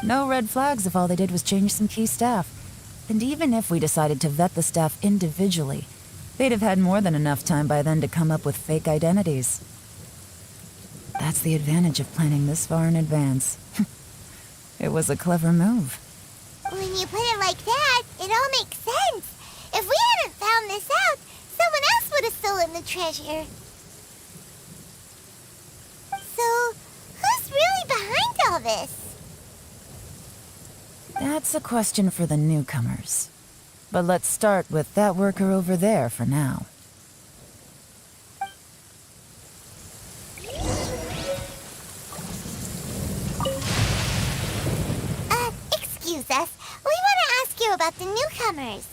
No red flags if all they did was change some key staff. And even if we decided to vet the staff individually, they'd have had more than enough time by then to come up with fake identities. That's the advantage of planning this far in advance. It was a clever move. When you put it like that, it all makes sense. If we hadn't found this out, someone else would have stolen the treasure. So, who's really behind all this? That's a question for the newcomers. But let's start with that worker over there for now. Excuse us. We want to ask you about the newcomers.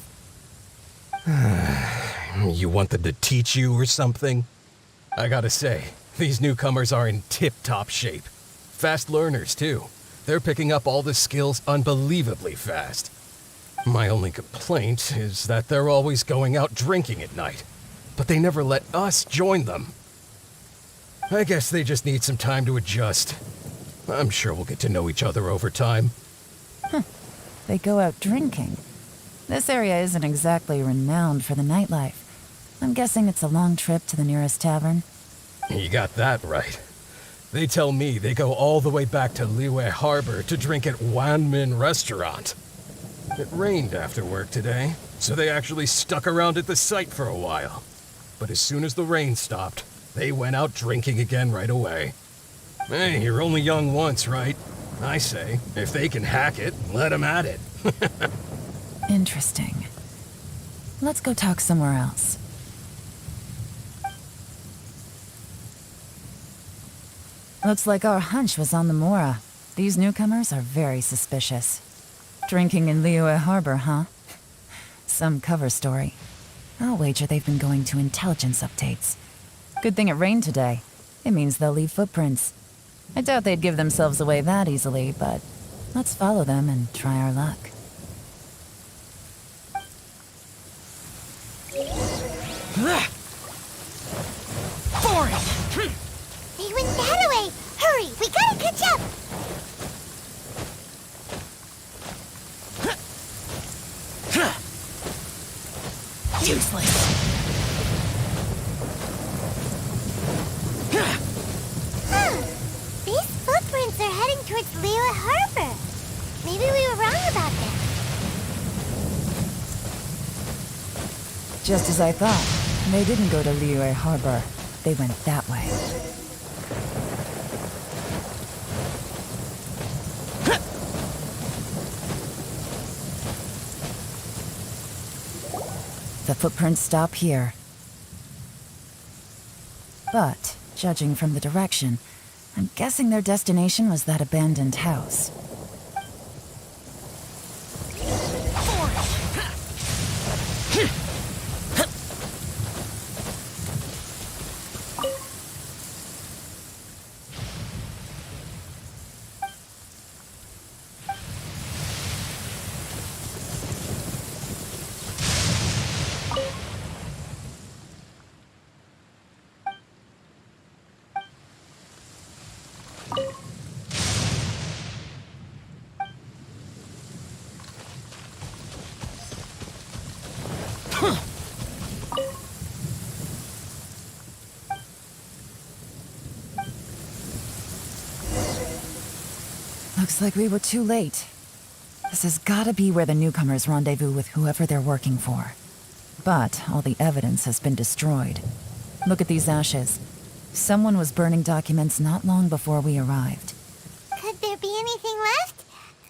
You want them to teach you or something? I gotta say, these newcomers are in tip-top shape. Fast learners, too. They're picking up all the skills unbelievably fast. My only complaint is that they're always going out drinking at night, but they never let us join them. I guess they just need some time to adjust. I'm sure we'll get to know each other over time. They go out drinking. This area isn't exactly renowned for the nightlife. I'm guessing it's a long trip to the nearest tavern. You got that right. They tell me they go all the way back to Liyue Harbor to drink at Wanmin Restaurant. It rained after work today, so they actually stuck around at the site for a while. But as soon as the rain stopped, they went out drinking again right away. Hey, you're only young once, right? I say, if they can hack it, let them at it. Interesting. Let's go talk somewhere else. Looks like our hunch was on the Mora. These newcomers are very suspicious. Drinking in Liyue Harbor, huh? Some cover story. I'll wager they've been going to intelligence updates. Good thing it rained today. It means they'll leave footprints. I doubt they'd give themselves away that easily, but let's follow them and try our luck. They went that way! Hurry, we gotta catch up! Useless! These footprints are heading towards Liyue Harbor. Maybe we were wrong about that. Just as I thought. They didn't go to Liyue Harbor. They went that way. The footprints stop here. But, judging from the direction, I'm guessing their destination was that abandoned house. Looks like we were too late. This has gotta be where the newcomers rendezvous with whoever they're working for. But all the evidence has been destroyed. Look at these ashes. Someone was burning documents not long before we arrived. Could there be anything left?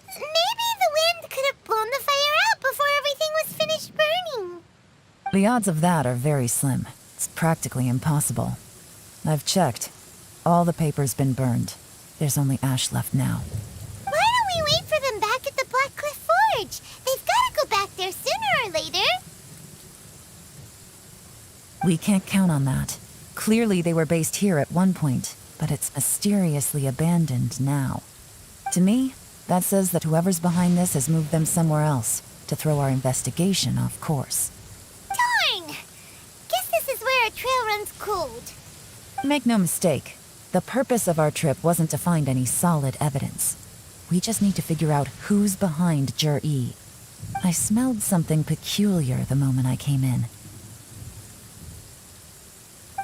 Maybe the wind could have blown the fire out before everything was finished burning. The odds of that are very slim. It's practically impossible. I've checked. All the paper's been burned. There's only ash left now. Why don't we wait for them back at the Black Cliff Forge? They've got to go back there sooner or later. We can't count on that. Clearly they were based here at one point, but it's mysteriously abandoned now. To me, that says that whoever's behind this has moved them somewhere else to throw our investigation off course. Darn! Guess this is where our trail runs cold. Make no mistake, the purpose of our trip wasn't to find any solid evidence. We just need to figure out who's behind Juri. I smelled something peculiar the moment I came in.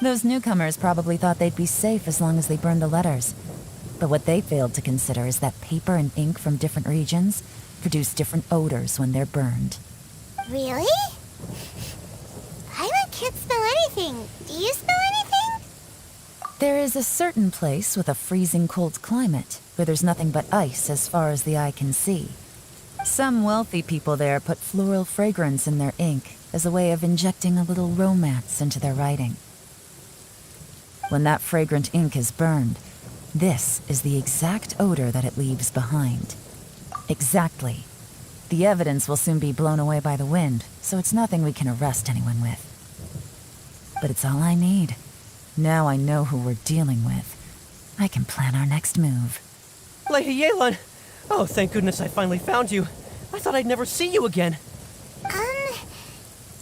Those newcomers probably thought they'd be safe as long as they burned the letters. But what they failed to consider is that paper and ink from different regions produce different odors when they're burned. Really? Violet can't smell anything. Do you smell anything? There is a certain place with a freezing cold climate where there's nothing but ice as far as the eye can see. Some wealthy people there put floral fragrance in their ink as a way of injecting a little romance into their writing. When that fragrant ink is burned, this is the exact odor that it leaves behind. Exactly. The evidence will soon be blown away by the wind, so it's nothing we can arrest anyone with. But it's all I need. Now I know who we're dealing with. I can plan our next move. Lady Yelan! Oh, thank goodness I finally found you. I thought I'd never see you again. Who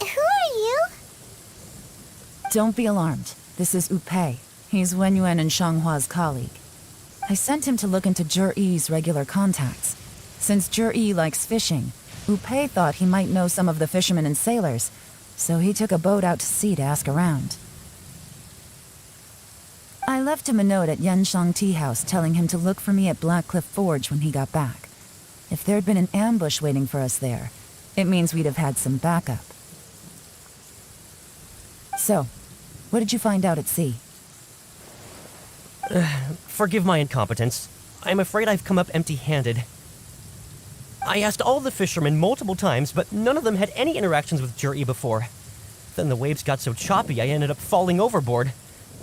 are you? Don't be alarmed. This is Upei. He's Wenyuan and Shanghua's colleague. I sent him to look into Juri's regular contacts. Since Juri likes fishing, Upei thought he might know some of the fishermen and sailors, so he took a boat out to sea to ask around. I left him a note at Yenshang Tea House telling him to look for me at Black Cliff Forge when he got back. If there'd been an ambush waiting for us there, it means we'd have had some backup. So, what did you find out at sea? Forgive my incompetence. I'm afraid I've come up empty-handed. I asked all the fishermen multiple times, but none of them had any interactions with Juri before. Then the waves got so choppy I ended up falling overboard.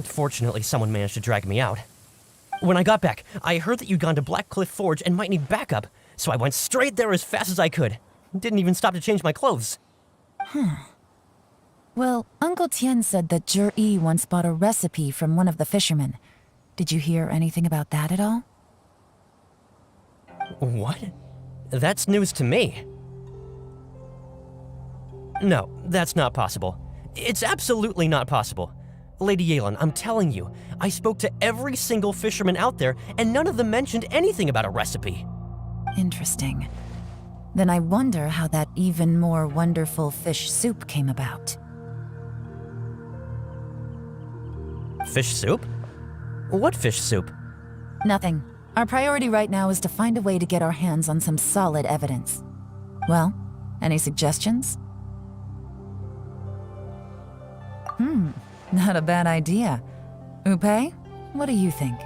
Fortunately, someone managed to drag me out. When I got back, I heard that you'd gone to Black Cliff Forge and might need backup, so I went straight there as fast as I could. Didn't even stop to change my clothes. Well, Uncle Tien said that Juri once bought a recipe from one of the fishermen. Did you hear anything about that at all? What? That's news to me. No, that's not possible. It's absolutely not possible. Lady Yelan, I'm telling you, I spoke to every single fisherman out there, and none of them mentioned anything about a recipe. Interesting. Then I wonder how that even more wonderful fish soup came about. Fish soup? What fish soup? Nothing. Our priority right now is to find a way to get our hands on some solid evidence. Well, any suggestions? Not a bad idea. Upei, what do you think?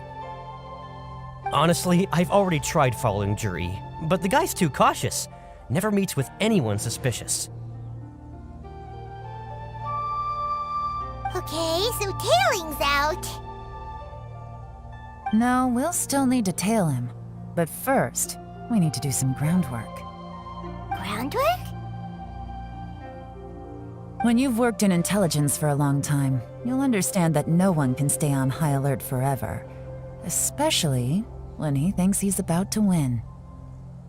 Honestly, I've already tried following Juri, but the guy's too cautious. Never meets with anyone suspicious. Okay, so tailing's out. No, we'll still need to tail him. But first, we need to do some groundwork. Groundwork? When you've worked in intelligence for a long time, you'll understand that no one can stay on high alert forever. Especially when he thinks he's about to win.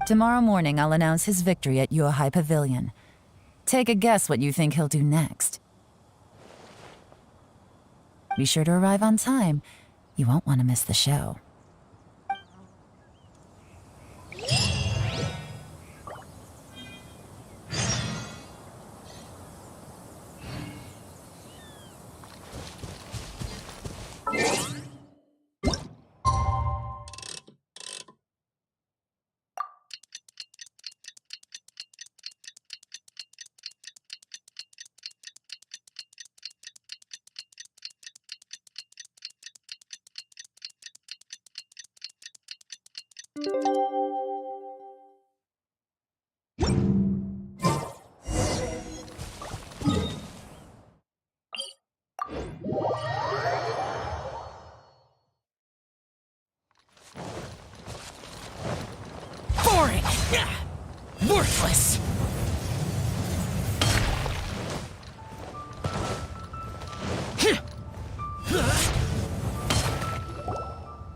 Tomorrow morning, I'll announce his victory at Yuehai Pavilion. Take a guess what you think he'll do next. Be sure to arrive on time. You won't want to miss the show.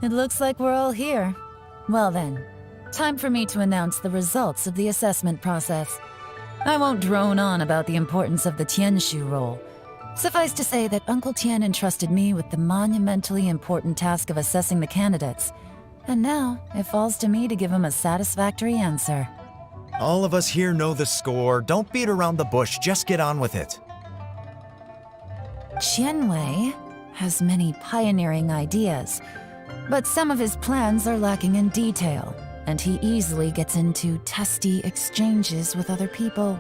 It looks like we're all here. Well then, time for me to announce the results of the assessment process. I won't drone on about the importance of the Tianshu role. Suffice to say that Uncle Tien entrusted me with the monumentally important task of assessing the candidates, and now it falls to me to give him a satisfactory answer. All of us here know the score. Don't beat around the bush, just get on with it. Qianwei has many pioneering ideas, but some of his plans are lacking in detail, and he easily gets into testy exchanges with other people.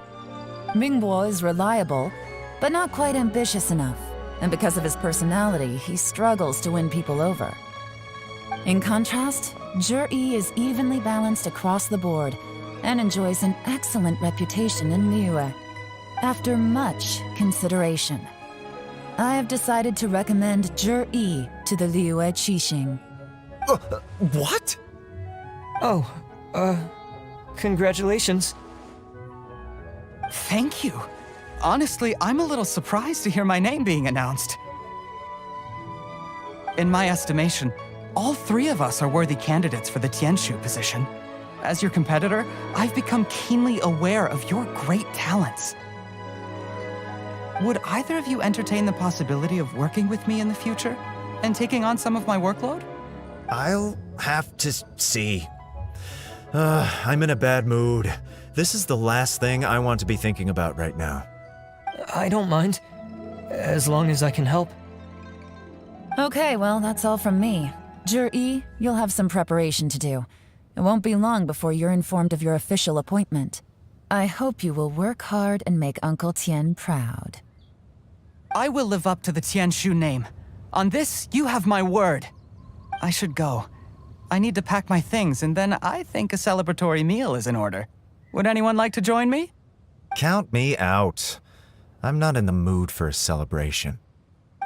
Mingbo is reliable, but not quite ambitious enough, and because of his personality, he struggles to win people over. In contrast, Juri is evenly balanced across the board and enjoys an excellent reputation in Liyue. After much consideration, I have decided to recommend Juri to the Liyue Qixing. What? Oh, congratulations. Thank you. Honestly, I'm a little surprised to hear my name being announced. In my estimation, all three of us are worthy candidates for the Tianshu position. As your competitor, I've become keenly aware of your great talents. Would either of you entertain the possibility of working with me in the future and taking on some of my workload? I'll have to see. I'm in a bad mood. This is the last thing I want to be thinking about right now. I don't mind, as long as I can help. Okay, well, that's all from me. Juri, you'll have some preparation to do. It won't be long before you're informed of your official appointment. I hope you will work hard and make Uncle Tien proud. I will live up to the Tianshu name. On this, you have my word. I should go. I need to pack my things, and then I think a celebratory meal is in order. Would anyone like to join me? Count me out. I'm not in the mood for a celebration.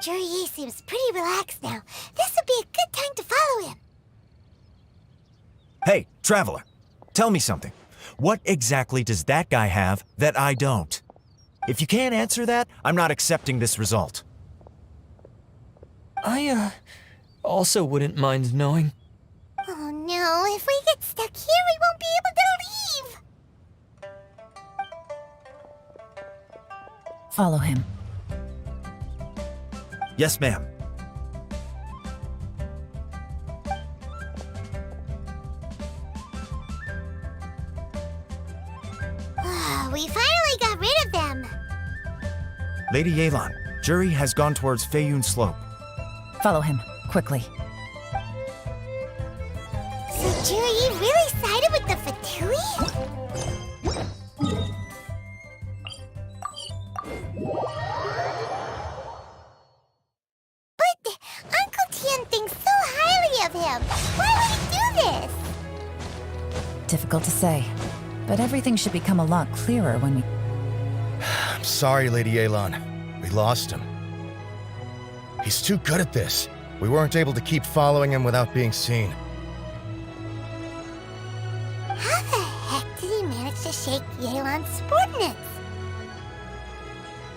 Juri seems pretty relaxed now. This would be a good time to follow him. Hey, traveler, tell me something. What exactly does that guy have that I don't? If you can't answer that, I'm not accepting this result. I, also wouldn't mind knowing. Oh no, if we get stuck here, we won't be able to leave! Follow him. Yes, ma'am. We finally got rid of them. Lady Yelan, Juri has gone towards Feiyun Slope. Follow him, quickly. So Juri really sided with the Fatui? But Uncle Tien thinks so highly of him. Why would he do this? Difficult to say, but everything should become a lot clearer when we... I'm sorry, Lady Yelan. We lost him. He's too good at this. We weren't able to keep following him without being seen. How the heck did he manage to shake Yelan's subordinates?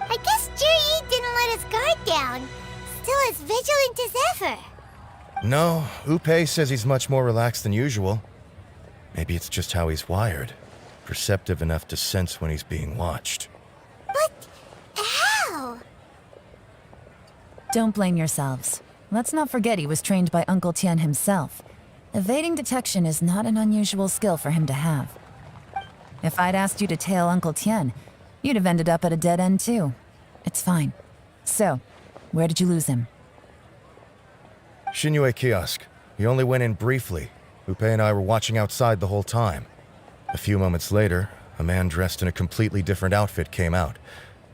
I guess Juri didn't let his guard down. Still as vigilant as ever. No, Upe says he's much more relaxed than usual. Maybe it's just how he's wired. Perceptive enough to sense when he's being watched. But how? Don't blame yourselves. Let's not forget he was trained by Uncle Tien himself. Evading detection is not an unusual skill for him to have. If I'd asked you to tail Uncle Tien, you'd have ended up at a dead end too. It's fine. So, where did you lose him? Xinyue kiosk. He only went in briefly. Upe and I were watching outside the whole time. A few moments later, a man dressed in a completely different outfit came out.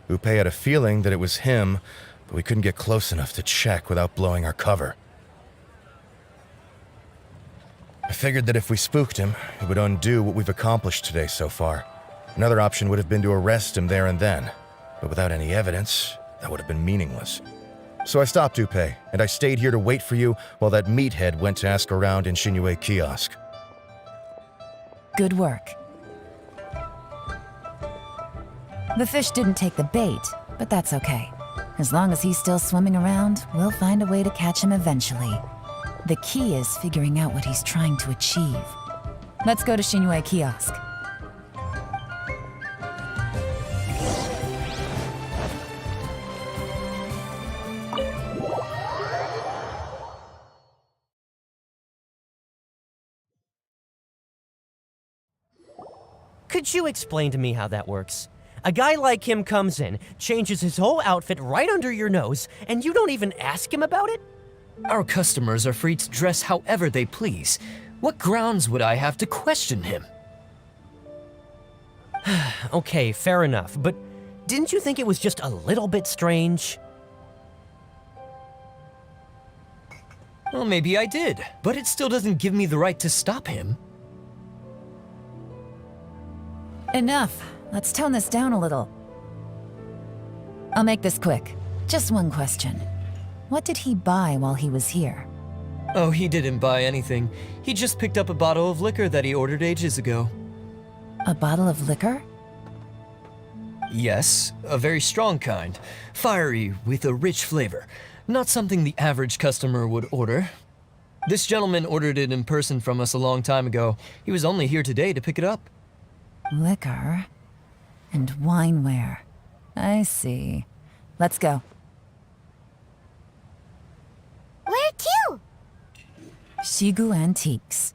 Upe had a feeling that it was him, but we couldn't get close enough to check without blowing our cover. I figured that if we spooked him, it would undo what we've accomplished today so far. Another option would have been to arrest him there and then, but without any evidence, that would have been meaningless. So I stopped Upe, and I stayed here to wait for you while that meathead went to ask around in Xinyue kiosk. Good work. The fish didn't take the bait, but that's okay. As long as he's still swimming around, we'll find a way to catch him eventually. The key is figuring out what he's trying to achieve. Let's go to Xinyue Kiosk. Could you explain to me how that works? A guy like him comes in, changes his whole outfit right under your nose, and you don't even ask him about it? Our customers are free to dress however they please. What grounds would I have to question him? Okay, fair enough, but didn't you think it was just a little bit strange? Well, maybe I did, but it still doesn't give me the right to stop him. Enough. Let's tone this down a little. I'll make this quick. Just one question. What did he buy while he was here? Oh, he didn't buy anything. He just picked up a bottle of liquor that he ordered ages ago. A bottle of liquor? Yes, a very strong kind. Fiery, with a rich flavor. Not something the average customer would order. This gentleman ordered it in person from us a long time ago. He was only here today to pick it up. Liquor and wineware. I see. Let's go. Where to? Shigu Antiques.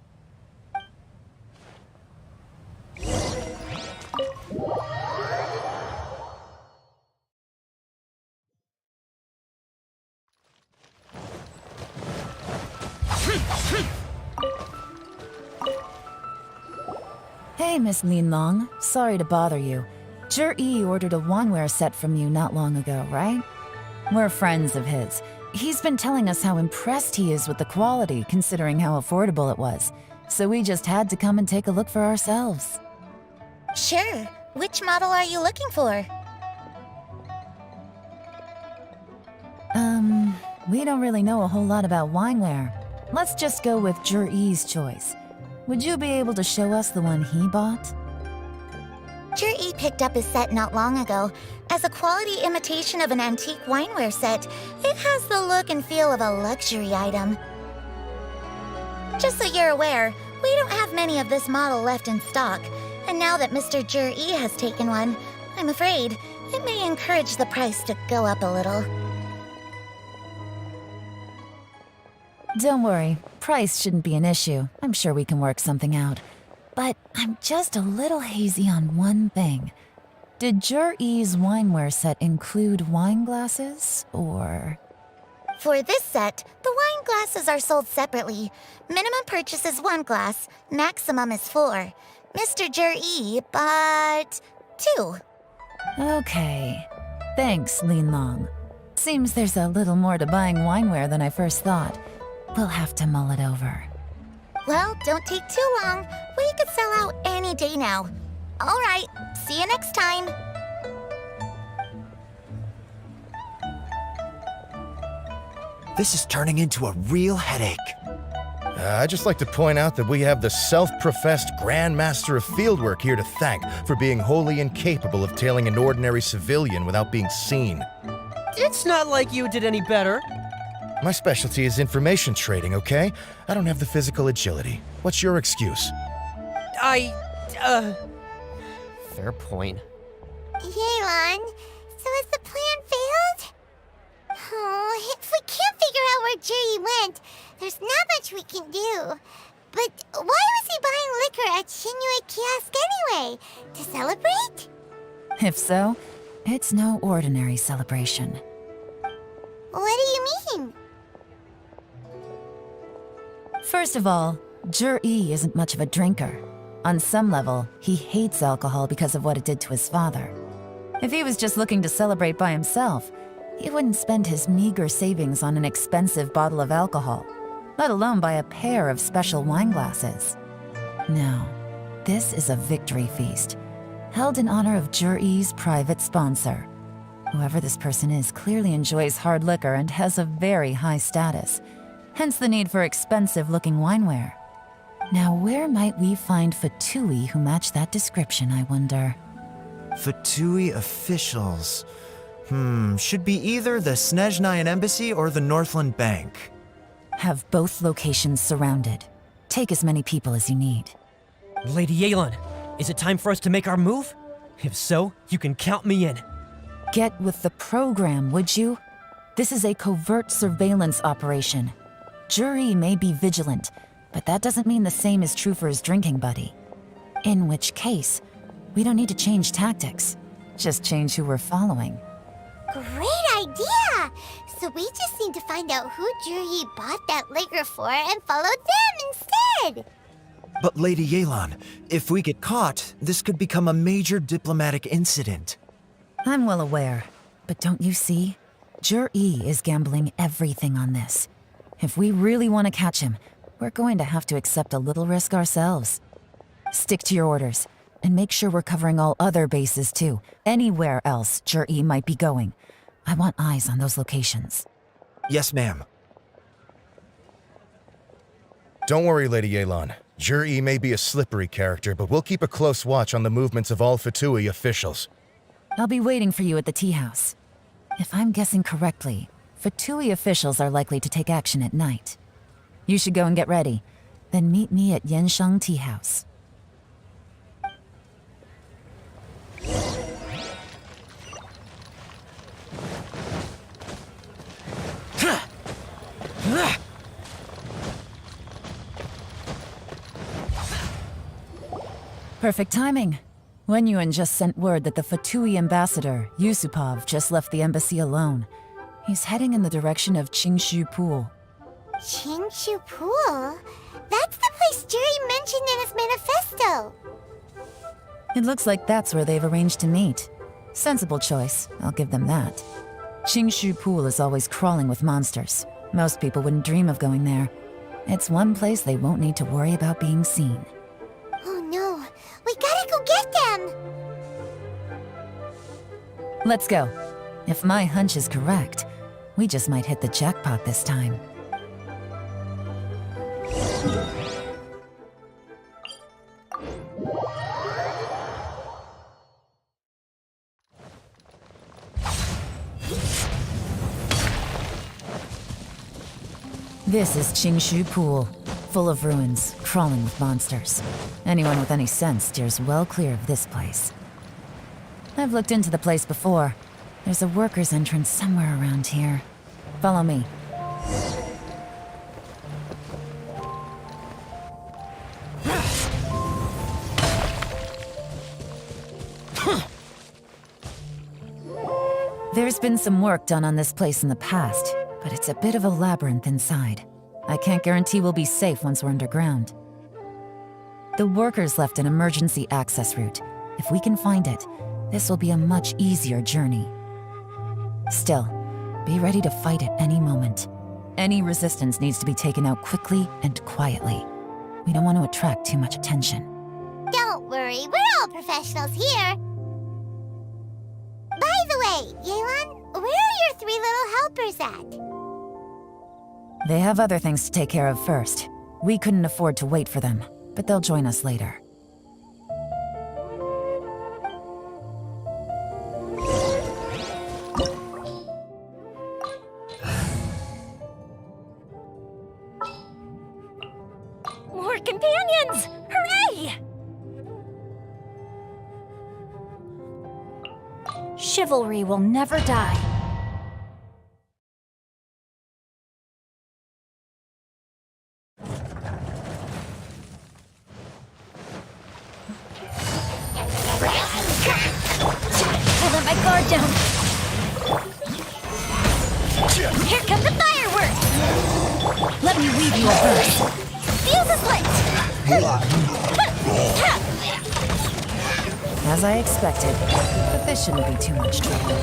Hey, Miss Linlong. Sorry to bother you. Juri ordered a wanware set from you not long ago, right? We're friends of his. He's been telling us how impressed he is with the quality, considering how affordable it was. So we just had to come and take a look for ourselves. Sure. Which model are you looking for? We don't really know a whole lot about wineware. Let's just go with Juri's choice. Would you be able to show us the one he bought? Juri picked up his set not long ago. As a quality imitation of an antique wineware set, it has the look and feel of a luxury item. Just so you're aware, we don't have many of this model left in stock, and now that Mr. Juri has taken one, I'm afraid it may encourage the price to go up a little. Don't worry, price shouldn't be an issue. I'm sure we can work something out. But I'm just a little hazy on one thing. Did Juri's wineware set include wine glasses, or...? For this set, the wine glasses are sold separately. Minimum purchase is 1 glass, maximum is 4. Mr. Juri bought 2. Okay. Thanks, Linlong. Seems there's a little more to buying wineware than I first thought. We'll have to mull it over. Well, don't take too long. We could sell out any day now. All right, see you next time. This is turning into a real headache. I'd just like to point out that we have the self-professed Grandmaster of Fieldwork here to thank for being wholly incapable of tailing an ordinary civilian without being seen. It's not like you did any better. My specialty is information trading, okay? I don't have the physical agility. What's your excuse? Fair point. Yelan, so has the plan failed? Oh, if we can't figure out where Juri went, there's not much we can do. But why was he buying liquor at Xinyue Kiosk anyway? To celebrate? If so, it's no ordinary celebration. What do you mean? First of all, Juri isn't much of a drinker. On some level, he hates alcohol because of what it did to his father. If he was just looking to celebrate by himself, he wouldn't spend his meager savings on an expensive bottle of alcohol, let alone buy a pair of special wine glasses. No, this is a victory feast, held in honor of Juri's private sponsor. Whoever this person is clearly enjoys hard liquor and has a very high status, hence the need for expensive-looking wineware. Now, where might we find Fatui who match that description, I wonder? Fatui officials. Should be either the Snezhnayan Embassy or the Northland Bank. Have both locations surrounded. Take as many people as you need. Lady Yelan, is it time for us to make our move? If so, you can count me in. Get with the program, would you? This is a covert surveillance operation. Juri may be vigilant, but that doesn't mean the same is true for his drinking buddy. In which case, we don't need to change tactics. Just change who we're following. Great idea! So we just need to find out who Juri bought that liquor for and follow them instead! But Lady Yelan, if we get caught, this could become a major diplomatic incident. I'm well aware, but don't you see? Juri is gambling everything on this. If we really want to catch him, we're going to have to accept a little risk ourselves. Stick to your orders, and make sure we're covering all other bases too. Anywhere else Juri might be going. I want eyes on those locations. Yes, ma'am. Don't worry, Lady Yelan. Juri may be a slippery character, but we'll keep a close watch on the movements of all Fatui officials. I'll be waiting for you at the tea house. If I'm guessing correctly, Fatui officials are likely to take action at night. You should go and get ready. Then meet me at Yensheng Tea House. Perfect timing. Wen Yuan just sent word that the Fatui ambassador, Yusupov, just left the embassy alone. He's heading in the direction of Qingshu Pool. Qingshu Pool? That's the place Juri mentioned in his manifesto! It looks like that's where they've arranged to meet. Sensible choice, I'll give them that. Qingshu Pool is always crawling with monsters. Most people wouldn't dream of going there. It's one place they won't need to worry about being seen. Oh no, we gotta go get them! Let's go. If my hunch is correct, we just might hit the jackpot this time. This is Qingshu Pool, full of ruins, crawling with monsters. Anyone with any sense steers well clear of this place. I've looked into the place before. There's a worker's entrance somewhere around here. Follow me. There's been some work done on this place in the past, but it's a bit of a labyrinth inside. I can't guarantee we'll be safe once we're underground. The workers left an emergency access route. If we can find it, this will be a much easier journey. Still, be ready to fight at any moment. Any resistance needs to be taken out quickly and quietly. We don't want to attract too much attention. Don't worry, we're all professionals here! By the way, Yelan, where are your 3 little helpers at? They have other things to take care of first. We couldn't afford to wait for them, but they'll join us later. More companions! Hooray! Chivalry will never die. I let my guard down. Here come the fireworks! Let me weave you a verse. Fuse is lit! As I expected, but this shouldn't be too much trouble.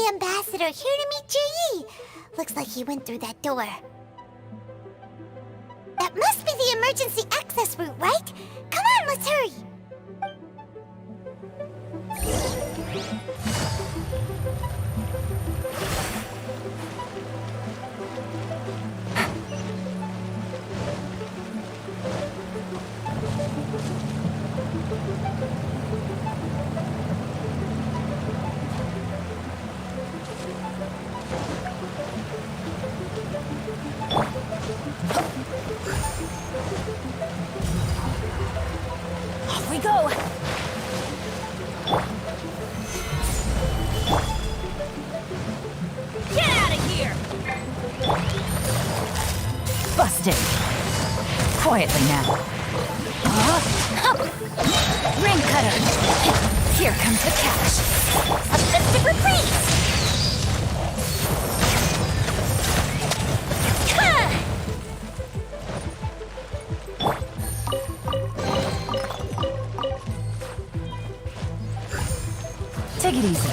Ambassador here to meet Juri. Looks like he went through that door. That must be the emergency access route, right? Come on, let's hurry! Off we go! Get out of here! Busted. Quietly now. Ring cutter! Here comes the catch. A festive reprise! Take it easy.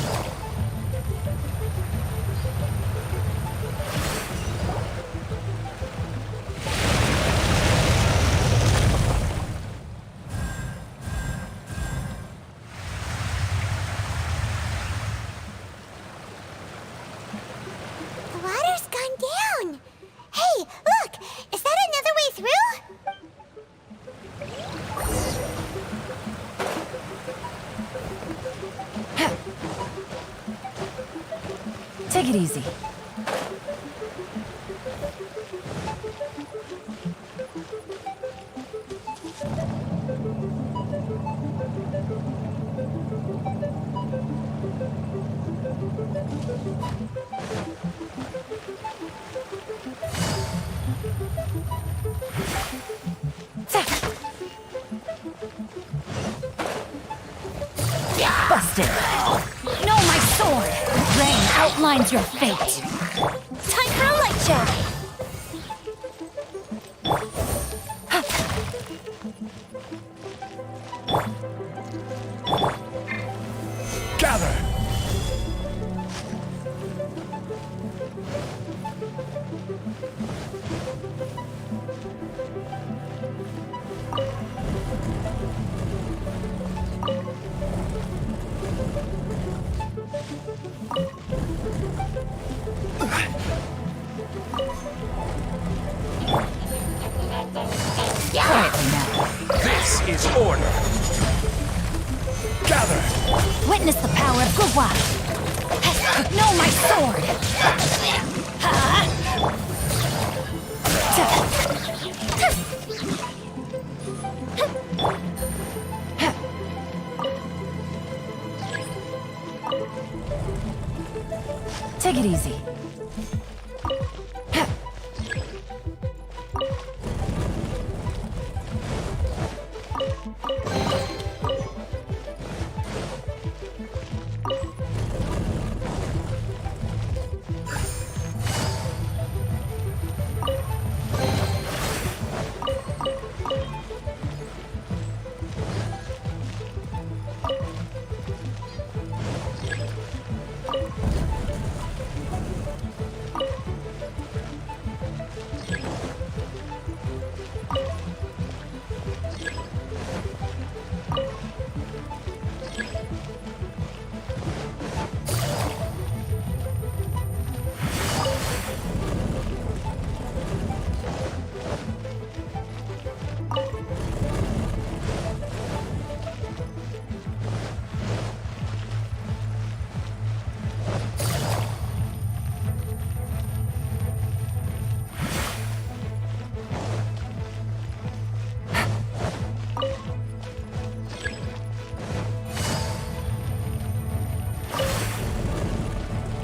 The water's gone down! Hey, look! Is that another way through? Take it easy. Busted. No, my sword! Rain outlines your fate. Time for a light show! Gather! Quietly now. This is order. Gather! Witness the power of Gugwa! No, my sword! Take it easy.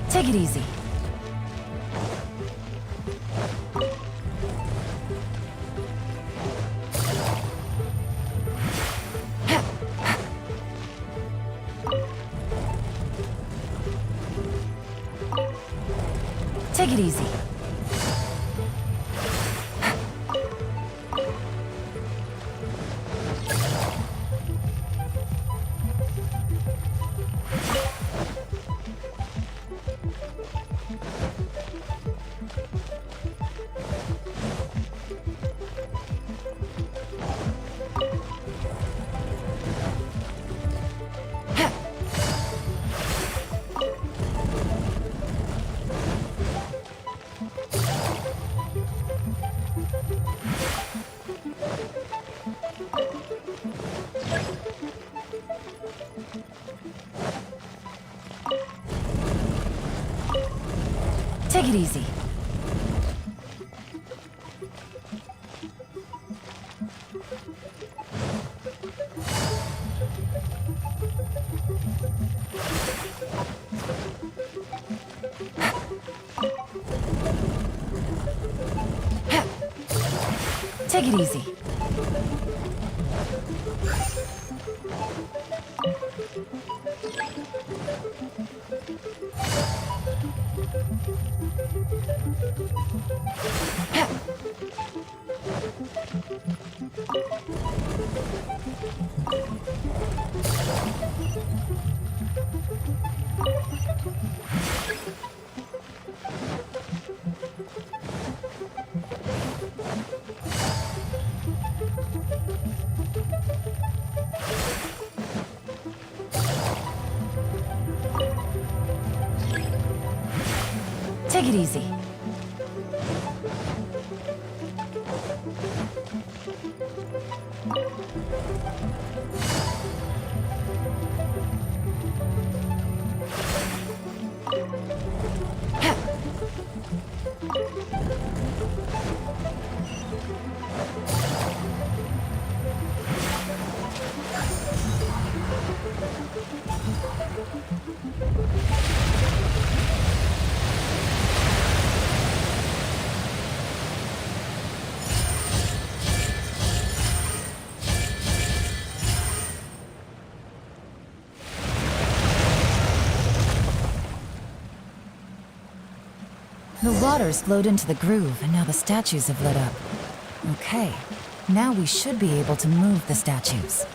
Take it easy. Take it easy. Take it easy. Take it easy. Take it easy. The water's flowed into the groove, and now the statues have lit up. Okay, now we should be able to move the statues.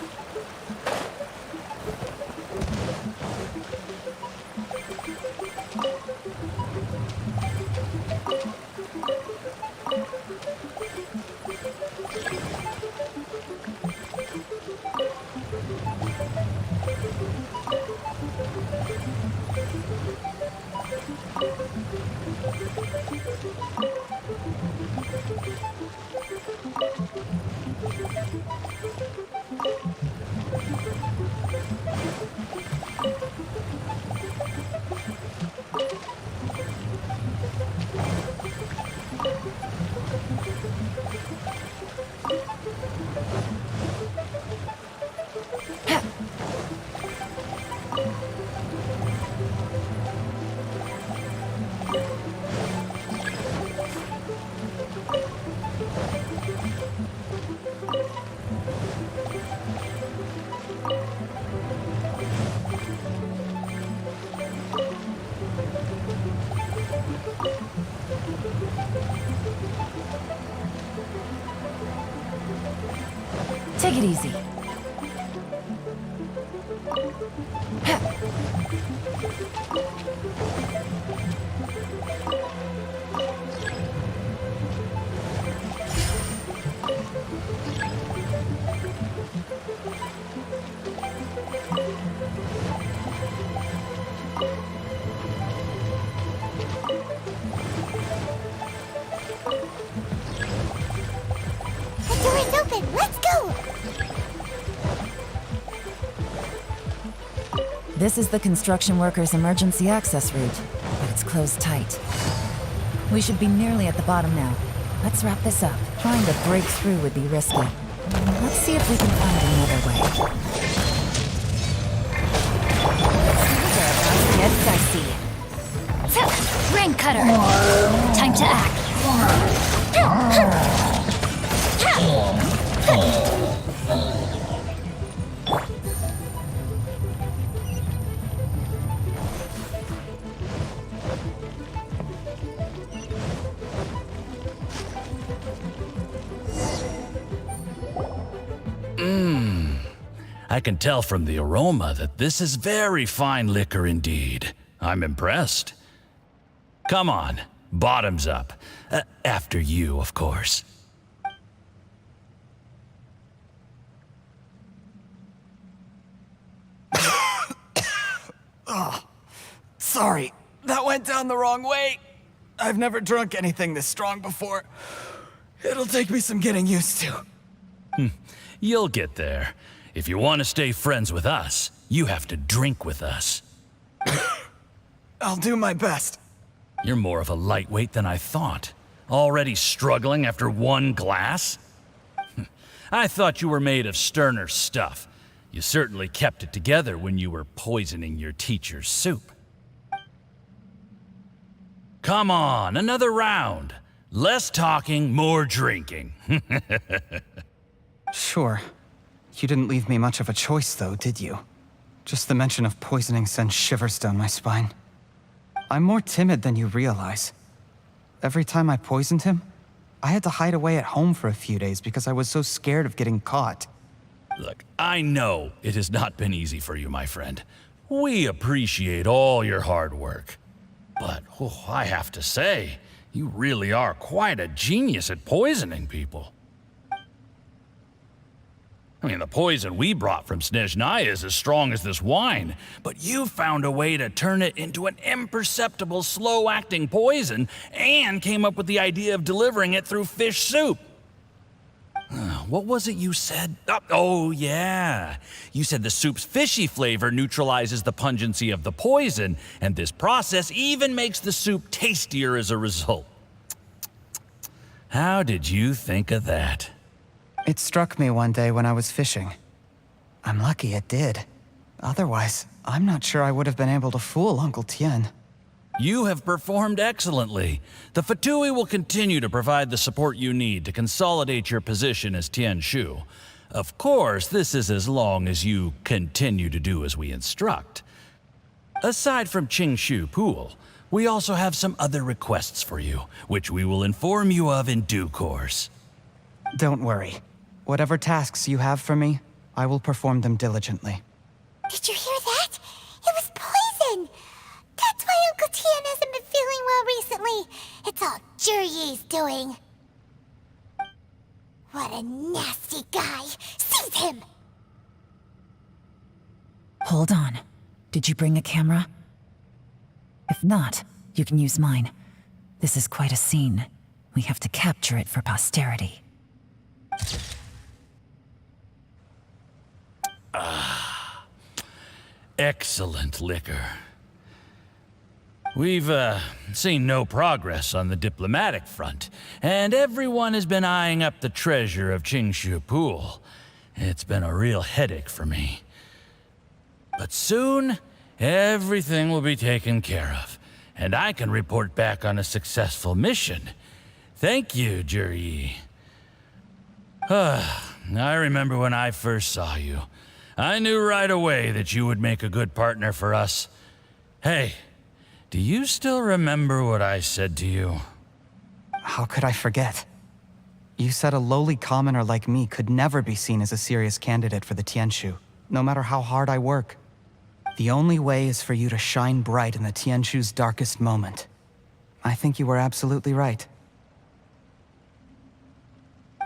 Take it easy. The door is open. Let's go. This is the construction workers' emergency access route, but it's closed tight. We should be nearly at the bottom now. Let's wrap this up. Trying to break through would be risky. Let's see if we can find another way. Gets dicey. Rain cutter. Time to act. I can tell from the aroma that this is very fine liquor indeed. I'm impressed. Come on, bottoms up. After you, of course. Oh, sorry. That went down the wrong way. I've never drunk anything this strong before. It'll take me some getting used to. You'll get there. If you want to stay friends with us, you have to drink with us. I'll do my best. You're more of a lightweight than I thought. Already struggling after one glass? I thought you were made of sterner stuff. You certainly kept it together when you were poisoning your teacher's soup. Come on, another round. Less talking, more drinking. Sure. You didn't leave me much of a choice, though, did you? Just the mention of poisoning sends shivers down my spine. I'm more timid than you realize. Every time I poisoned him, I had to hide away at home for a few days because I was so scared of getting caught. Look, I know it has not been easy for you, my friend. We appreciate all your hard work. But I have to say, you really are quite a genius at poisoning people. I mean, the poison we brought from Snezhnaya is as strong as this wine, but you found a way to turn it into an imperceptible, slow-acting poison and came up with the idea of delivering it through fish soup. What was it you said? Oh, yeah. You said the soup's fishy flavor neutralizes the pungency of the poison, and this process even makes the soup tastier as a result. How did you think of that? It struck me one day when I was fishing. I'm lucky it did. Otherwise, I'm not sure I would have been able to fool Uncle Tien. You have performed excellently. The Fatui will continue to provide the support you need to consolidate your position as Tien Shu. Of course, this is as long as you continue to do as we instruct. Aside from Qingshu Pool, we also have some other requests for you, which we will inform you of in due course. Don't worry. Whatever tasks you have for me, I will perform them diligently. Did you hear that? It was poison! That's why Uncle Tien hasn't been feeling well recently. It's all Juri's doing. What a nasty guy! Seize him! Hold on. Did you bring a camera? If not, you can use mine. This is quite a scene. We have to capture it for posterity. Excellent liquor. We've, seen no progress on the diplomatic front, and everyone has been eyeing up the treasure of Qingshu Pool. It's been a real headache for me. But soon, everything will be taken care of, and I can report back on a successful mission. Thank you, Juri. I remember when I first saw you. I knew right away that you would make a good partner for us. Hey, do you still remember what I said to you? How could I forget? You said a lowly commoner like me could never be seen as a serious candidate for the Tianshu, no matter how hard I work. The only way is for you to shine bright in the Tianshu's darkest moment. I think you were absolutely right.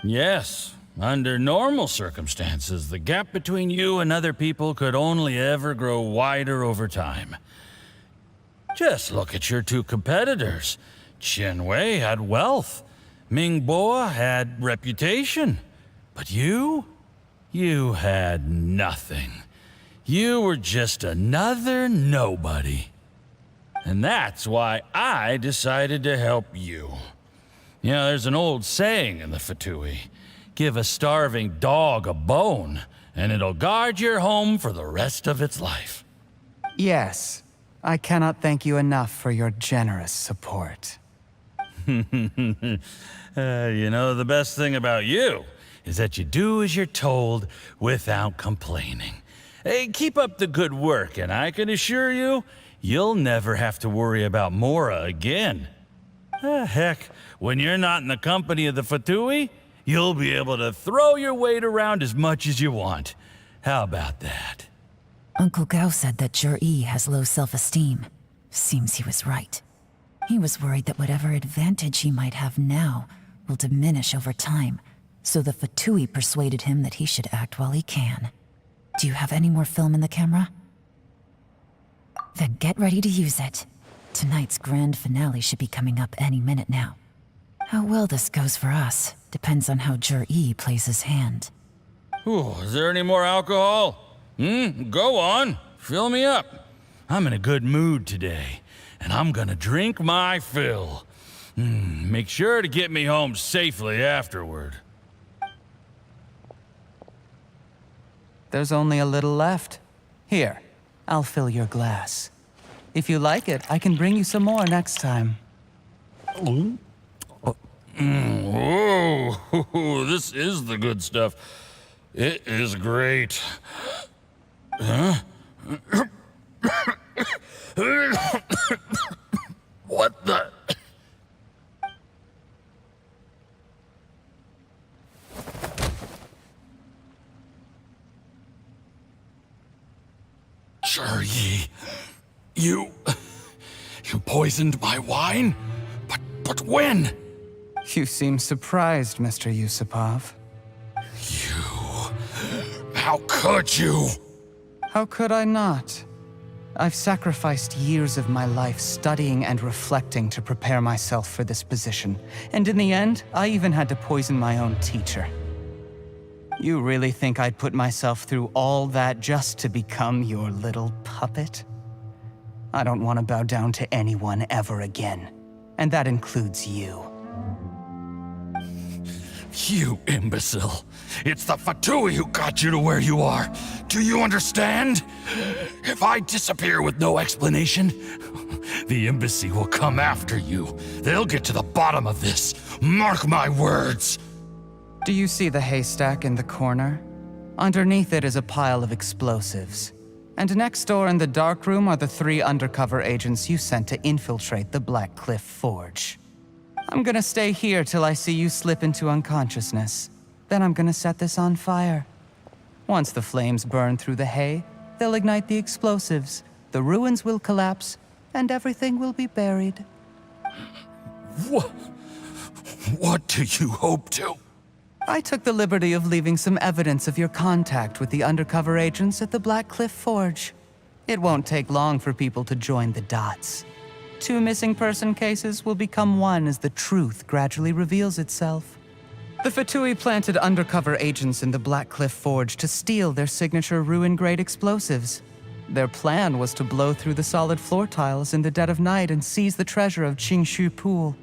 Yes. Under normal circumstances, the gap between you and other people could only ever grow wider over time. Just look at your two competitors. Qian Wei had wealth. Ming Boa had reputation. But you had nothing. You were just another nobody. And that's why I decided to help you. You know, there's an old saying in the Fatui. Give a starving dog a bone, and it'll guard your home for the rest of its life. Yes. I cannot thank you enough for your generous support. You know, the best thing about you is that you do as you're told without complaining. Hey, keep up the good work, and I can assure you, you'll never have to worry about Mora again. Heck, when you're not in the company of the Fatui, you'll be able to throw your weight around as much as you want. How about that? Uncle Gao said that Juri has low self-esteem. Seems he was right. He was worried that whatever advantage he might have now will diminish over time, so the Fatui persuaded him that he should act while he can. Do you have any more film in the camera? Then get ready to use it. Tonight's grand finale should be coming up any minute now. How well this goes for us depends on how Juri plays his hand. Ooh, is there any more alcohol? Go on. Fill me up. I'm in a good mood today, and I'm gonna drink my fill. Make sure to get me home safely afterward. There's only a little left. Here, I'll fill your glass. If you like it, I can bring you some more next time. Whoa, this is the good stuff. It is great. Huh? What the? Juri, you poisoned my wine? But when? You seem surprised, Mr. Yusupov. How could you? How could I not? I've sacrificed years of my life studying and reflecting to prepare myself for this position. And in the end, I even had to poison my own teacher. You really think I'd put myself through all that just to become your little puppet? I don't want to bow down to anyone ever again. And that includes you. You imbecile. It's the Fatui who got you to where you are. Do you understand? If I disappear with no explanation, the embassy will come after you. They'll get to the bottom of this. Mark my words. Do you see the haystack in the corner? Underneath it is a pile of explosives. And next door in the dark room are the 3 undercover agents you sent to infiltrate the Black Cliff Forge. I'm gonna stay here till I see you slip into unconsciousness. Then I'm gonna set this on fire. Once the flames burn through the hay, they'll ignite the explosives, the ruins will collapse, and everything will be buried. What do you hope to? I took the liberty of leaving some evidence of your contact with the undercover agents at the Black Cliff Forge. It won't take long for people to join the dots. 2 missing person cases will become 1 as the truth gradually reveals itself. The Fatui planted undercover agents in the Black Cliff Forge to steal their signature ruin-grade explosives. Their plan was to blow through the solid floor tiles in the dead of night and seize the treasure of Qingshu Pool.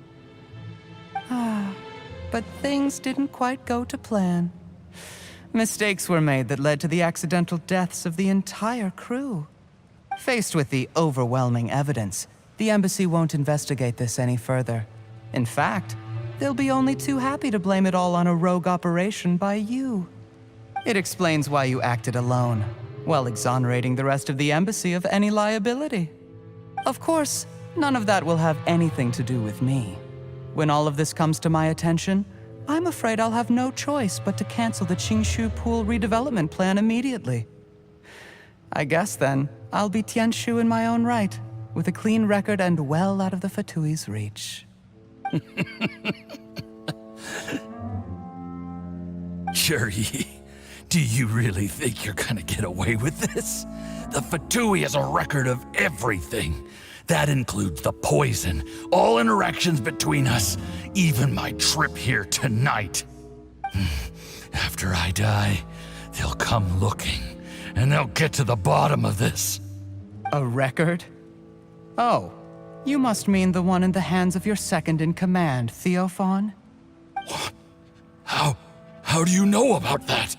But things didn't quite go to plan. Mistakes were made that led to the accidental deaths of the entire crew. Faced with the overwhelming evidence, the embassy won't investigate this any further. In fact, they'll be only too happy to blame it all on a rogue operation by you. It explains why you acted alone, while exonerating the rest of the embassy of any liability. Of course, none of that will have anything to do with me. When all of this comes to my attention, I'm afraid I'll have no choice but to cancel the Qingshu Pool redevelopment plan immediately. I guess then, I'll be Tianshu in my own right, with a clean record and well out of the Fatui's reach. Juri, do you really think you're gonna get away with this? The Fatui has a record of everything. That includes the poison, all interactions between us, even my trip here tonight. After I die, they'll come looking, and they'll get to the bottom of this. A record? Oh, you must mean the one in the hands of your second-in-command, Theophan? What? How do you know about that?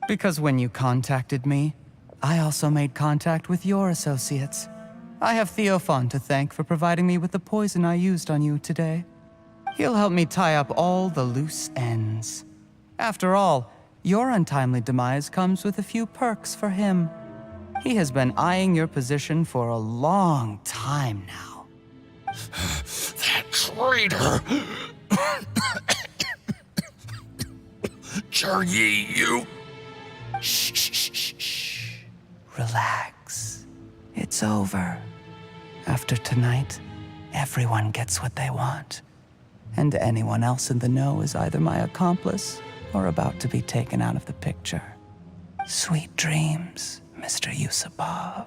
Because when you contacted me, I also made contact with your associates. I have Theophan to thank for providing me with the poison I used on you today. He'll help me tie up all the loose ends. After all, your untimely demise comes with a few perks for him. He has been eyeing your position for a long time now. That traitor! Juri, you... Shh. Relax. It's over. After tonight, everyone gets what they want. And anyone else in the know is either my accomplice or about to be taken out of the picture. Sweet dreams, Mr. Yusupov.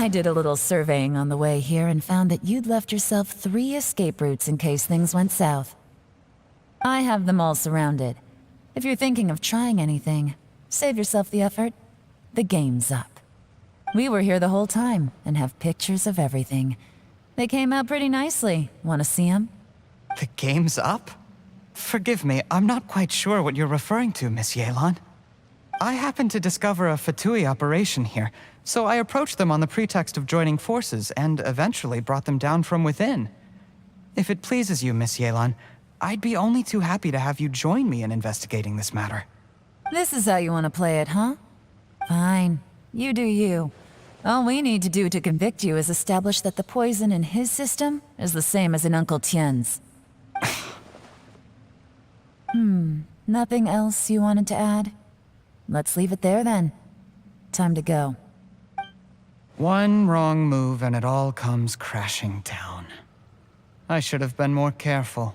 I did a little surveying on the way here and found that you'd left yourself 3 escape routes in case things went south. I have them all surrounded. If you're thinking of trying anything, save yourself the effort. The game's up. We were here the whole time and have pictures of everything. They came out pretty nicely. Want to see them? The game's up? Forgive me, I'm not quite sure what you're referring to, Miss Yelan. I happened to discover a Fatui operation here, so I approached them on the pretext of joining forces and eventually brought them down from within. If it pleases you, Miss Yelan, I'd be only too happy to have you join me in investigating this matter. This is how you want to play it, huh? Fine. You do you. All we need to do to convict you is establish that the poison in his system is the same as in Uncle Tien's. Nothing else you wanted to add? Let's leave it there then. Time to go. One wrong move and it all comes crashing down. I should have been more careful.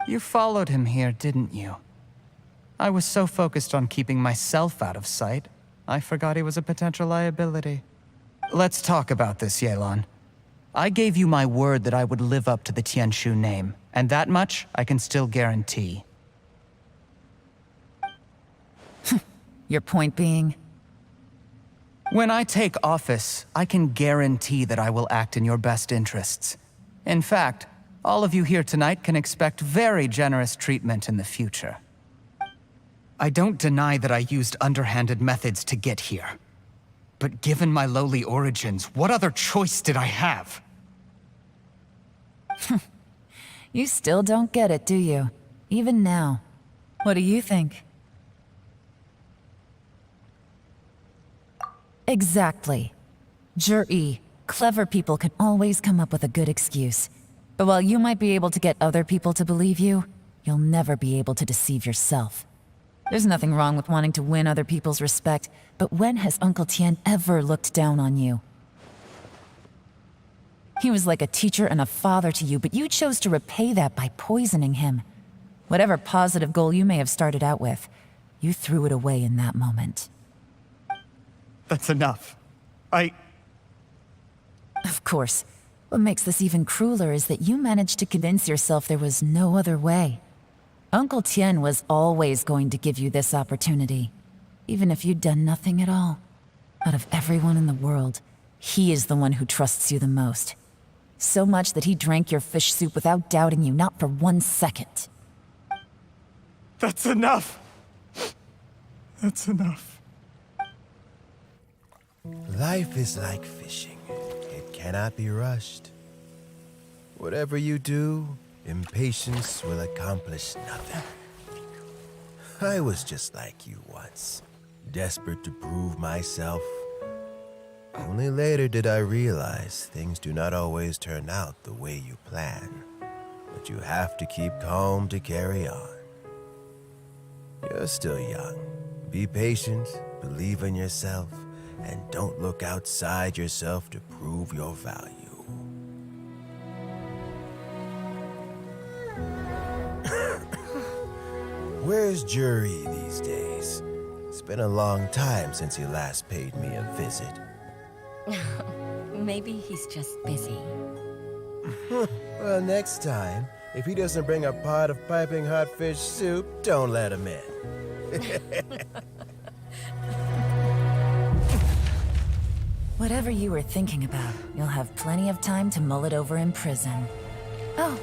You followed him here, didn't you? I was so focused on keeping myself out of sight, I forgot he was a potential liability. Let's talk about this, Yelan. I gave you my word that I would live up to the Tianshu name, and that much I can still guarantee. Your point being? When I take office, I can guarantee that I will act in your best interests. In fact, all of you here tonight can expect very generous treatment in the future. I don't deny that I used underhanded methods to get here. But given my lowly origins, what other choice did I have? You still don't get it, do you? Even now. What do you think? Exactly. Juri, clever people can always come up with a good excuse. But while you might be able to get other people to believe you, you'll never be able to deceive yourself. There's nothing wrong with wanting to win other people's respect, but when has Uncle Tien ever looked down on you? He was like a teacher and a father to you, but you chose to repay that by poisoning him. Whatever positive goal you may have started out with, you threw it away in that moment. That's enough. Of course. What makes this even crueler is that you managed to convince yourself there was no other way. Uncle Tien was always going to give you this opportunity, even if you'd done nothing at all. Out of everyone in the world, he is the one who trusts you the most. So much that he drank your fish soup without doubting you, not for 1 second. That's enough! That's enough. Life is like fishing. It cannot be rushed. Whatever you do, impatience will accomplish nothing. I was just like you once, desperate to prove myself. Only later did I realize things do not always turn out the way you plan, but you have to keep calm to carry on. You're still young. Be patient, believe in yourself, and don't look outside yourself to prove your value. Where's Juri these days? It's been a long time since he last paid me a visit. Maybe he's just busy. Well, next time, if he doesn't bring a pot of piping hot fish soup, don't let him in. Whatever you were thinking about, you'll have plenty of time to mull it over in prison. Oh,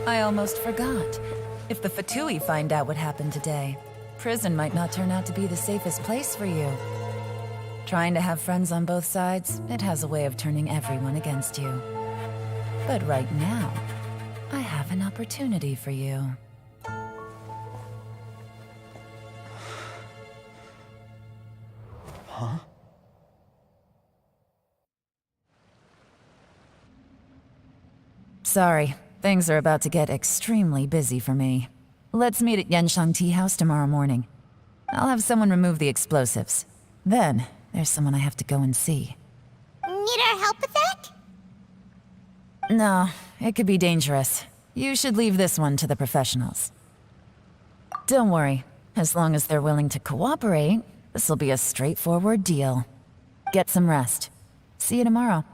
I almost forgot. If the Fatui find out what happened today, prison might not turn out to be the safest place for you. Trying to have friends on both sides, it has a way of turning everyone against you. But right now, I have an opportunity for you. Huh? Sorry, things are about to get extremely busy for me. Let's meet at Yenshang Tea House tomorrow morning. I'll have someone remove the explosives. Then, there's someone I have to go and see. Need our help with that? No, it could be dangerous. You should leave this one to the professionals. Don't worry. As long as they're willing to cooperate, this'll be a straightforward deal. Get some rest. See you tomorrow.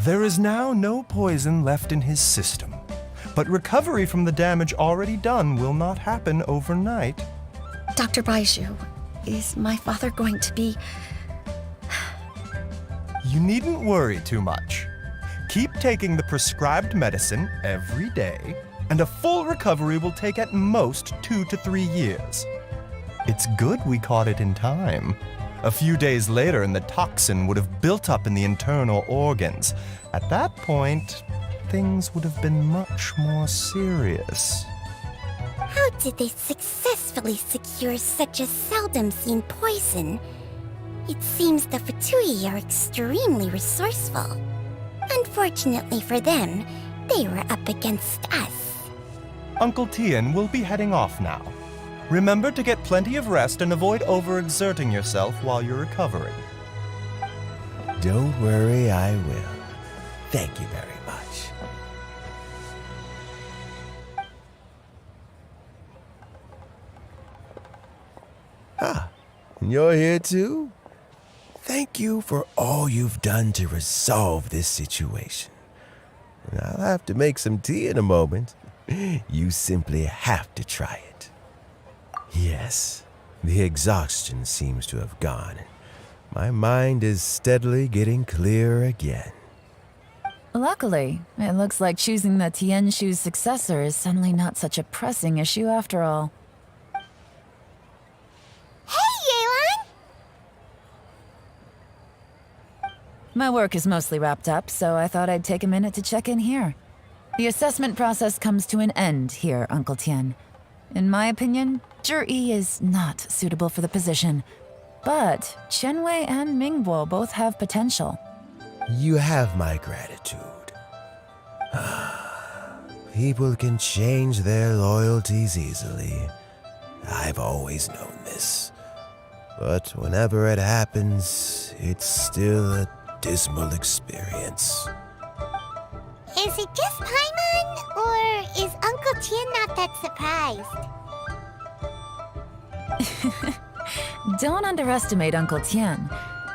There is now no poison left in his system, but recovery from the damage already done will not happen overnight. Dr. Baiju, is my father going to be... You needn't worry too much. Keep taking the prescribed medicine every day, and a full recovery will take at most 2 to 3 years. It's good we caught it in time. A few days later, and the toxin would have built up in the internal organs. At that point, things would have been much more serious. How did they successfully secure such a seldom-seen poison? It seems the Fatui are extremely resourceful. Unfortunately for them, they were up against us. Uncle Tien will be heading off now. Remember to get plenty of rest and avoid overexerting yourself while you're recovering. Don't worry, I will. Thank you very much. You're here too? Thank you for all you've done to resolve this situation. I'll have to make some tea in a moment. You simply have to try it. Yes, the exhaustion seems to have gone. My mind is steadily getting clearer again. Luckily, it looks like choosing the Tien Shu's successor is suddenly not such a pressing issue after all. Hey, Yelan! My work is mostly wrapped up, so I thought I'd take a minute to check in here. The assessment process comes to an end here, Uncle Tien. In my opinion, Juri is not suitable for the position. But Qianwei and Mingbo both have potential. You have my gratitude. People can change their loyalties easily. I've always known this. But whenever it happens, it's still a dismal experience. Is it just Paimon, or is Uncle Tien not that surprised? Don't underestimate Uncle Tien.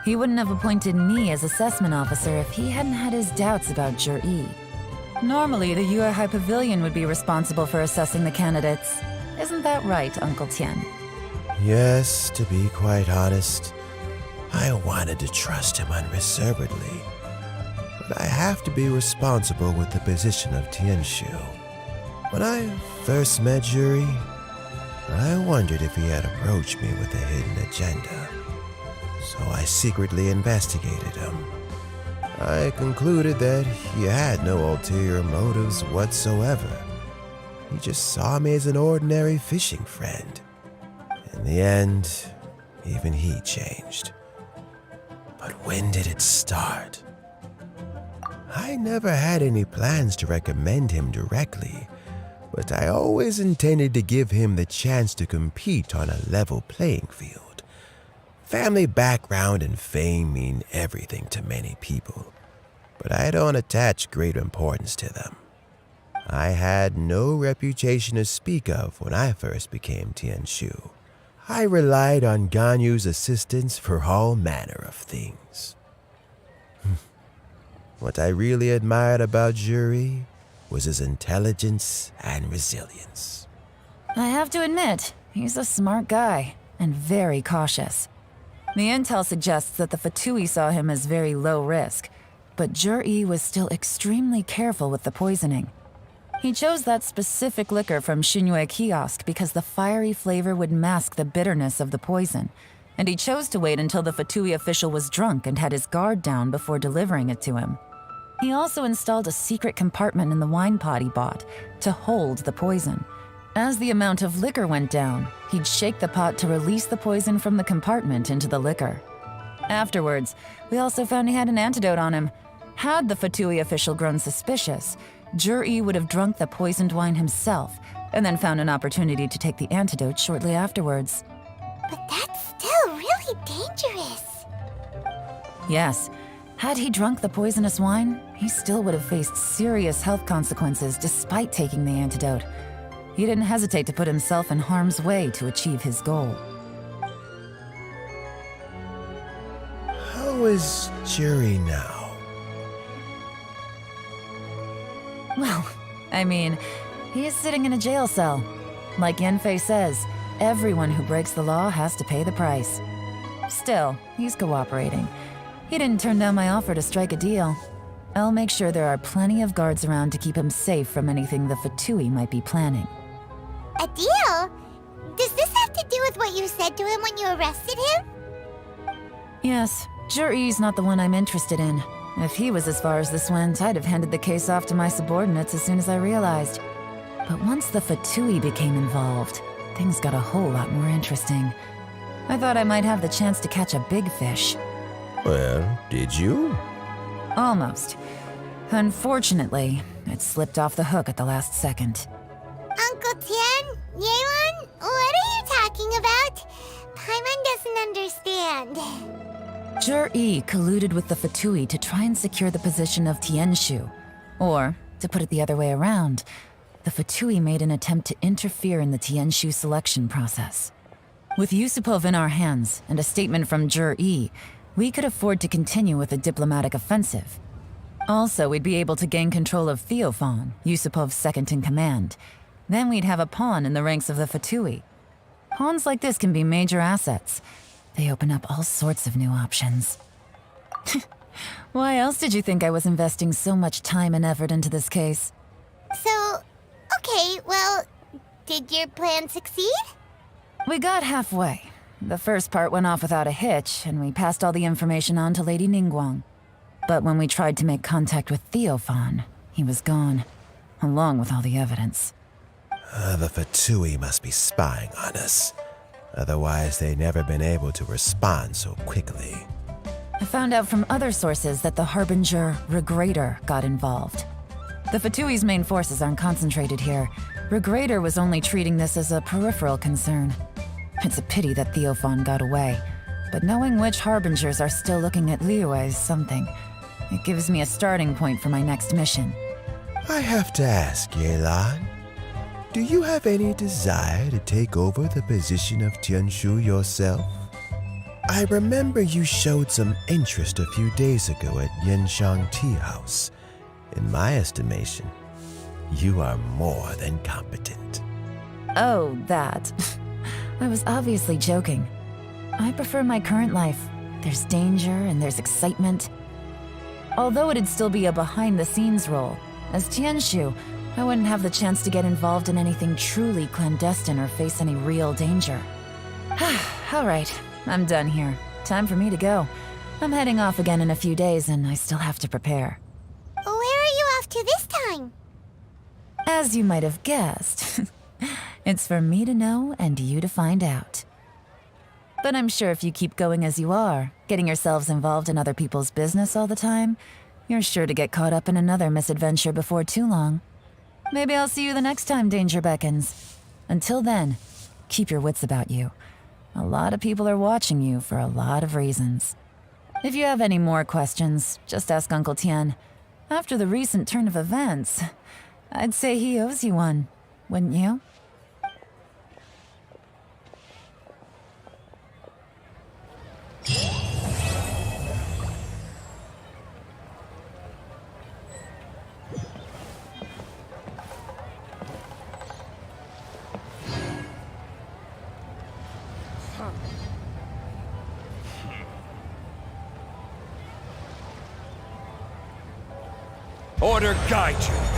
He wouldn't have appointed me as assessment officer if he hadn't had his doubts about Juri. Normally, the Yuehai Pavilion would be responsible for assessing the candidates. Isn't that right, Uncle Tien? Yes, to be quite honest, I wanted to trust him unreservedly. But I have to be responsible with the position of Tianshu. When I first met Juri, I wondered if he had approached me with a hidden agenda. So I secretly investigated him. I concluded that he had no ulterior motives whatsoever. He just saw me as an ordinary fishing friend. In the end, even he changed. But when did it start? I never had any plans to recommend him directly, but I always intended to give him the chance to compete on a level playing field. Family background and fame mean everything to many people, but I don't attach great importance to them. I had no reputation to speak of when I first became Tianshu. I relied on Ganyu's assistance for all manner of things. What I really admired about Juri was his intelligence and resilience. I have to admit, he's a smart guy, and very cautious. The intel suggests that the Fatui saw him as very low risk, but Juri was still extremely careful with the poisoning. He chose that specific liquor from Xinyue kiosk because the fiery flavor would mask the bitterness of the poison, and he chose to wait until the Fatui official was drunk and had his guard down before delivering it to him. He also installed a secret compartment in the wine pot he bought to hold the poison. As the amount of liquor went down, he'd shake the pot to release the poison from the compartment into the liquor. Afterwards, we also found he had an antidote on him. Had the Fatui official grown suspicious, Juri would have drunk the poisoned wine himself and then found an opportunity to take the antidote shortly afterwards. But that's still really dangerous. Yes, had he drunk the poisonous wine, he still would have faced serious health consequences despite taking the antidote. He didn't hesitate to put himself in harm's way to achieve his goal. How is Juri now? Well, I mean, he is sitting in a jail cell. Like Yanfei says, everyone who breaks the law has to pay the price. Still, he's cooperating. He didn't turn down my offer to strike a deal. I'll make sure there are plenty of guards around to keep him safe from anything the Fatui might be planning. A deal? Does this have to do with what you said to him when you arrested him? Yes, Juri's not the one I'm interested in. If he was as far as this went, I'd have handed the case off to my subordinates as soon as I realized. But once the Fatui became involved, things got a whole lot more interesting. I thought I might have the chance to catch a big fish. Well, did you? Almost. Unfortunately, it slipped off the hook at the last second. Uncle Tien? Yelan? What are you talking about? Paimon doesn't understand. Juri colluded with the Fatui to try and secure the position of Tianshu. Or, to put it the other way around, the Fatui made an attempt to interfere in the Tianshu selection process. With Yusupov in our hands and a statement from Juri, we could afford to continue with a diplomatic offensive. Also, we'd be able to gain control of Theophan, Yusupov's second-in-command. Then we'd have a pawn in the ranks of the Fatui. Pawns like this can be major assets. They open up all sorts of new options. Why else did you think I was investing so much time and effort into this case? So, okay, well, did your plan succeed? We got halfway. The first part went off without a hitch, and we passed all the information on to Lady Ningguang. But when we tried to make contact with Theophan, he was gone, along with all the evidence. The Fatui must be spying on us. Otherwise, they'd never been able to respond so quickly. I found out from other sources that the Harbinger, Regrator, got involved. The Fatui's main forces aren't concentrated here. Regrator was only treating this as a peripheral concern. It's a pity that Theophan got away, but knowing which Harbingers are still looking at Liyue is something. It gives me a starting point for my next mission. I have to ask, Yelan, do you have any desire to take over the position of Tianshu yourself? I remember you showed some interest a few days ago at Yenshang Tea House. In my estimation, you are more than competent. Oh, that. I was obviously joking. I prefer my current life. There's danger and there's excitement. Although it'd still be a behind-the-scenes role, as Tianshu, I wouldn't have the chance to get involved in anything truly clandestine or face any real danger. All right, I'm done here. Time for me to go. I'm heading off again in a few days, and I still have to prepare. Where are you off to this time? As you might have guessed, it's for me to know and you to find out. But I'm sure if you keep going as you are, getting yourselves involved in other people's business all the time, you're sure to get caught up in another misadventure before too long. Maybe I'll see you the next time danger beckons. Until then, keep your wits about you. A lot of people are watching you for a lot of reasons. If you have any more questions, just ask Uncle Tien. After the recent turn of events, I'd say he owes you one, wouldn't you? Order guide you.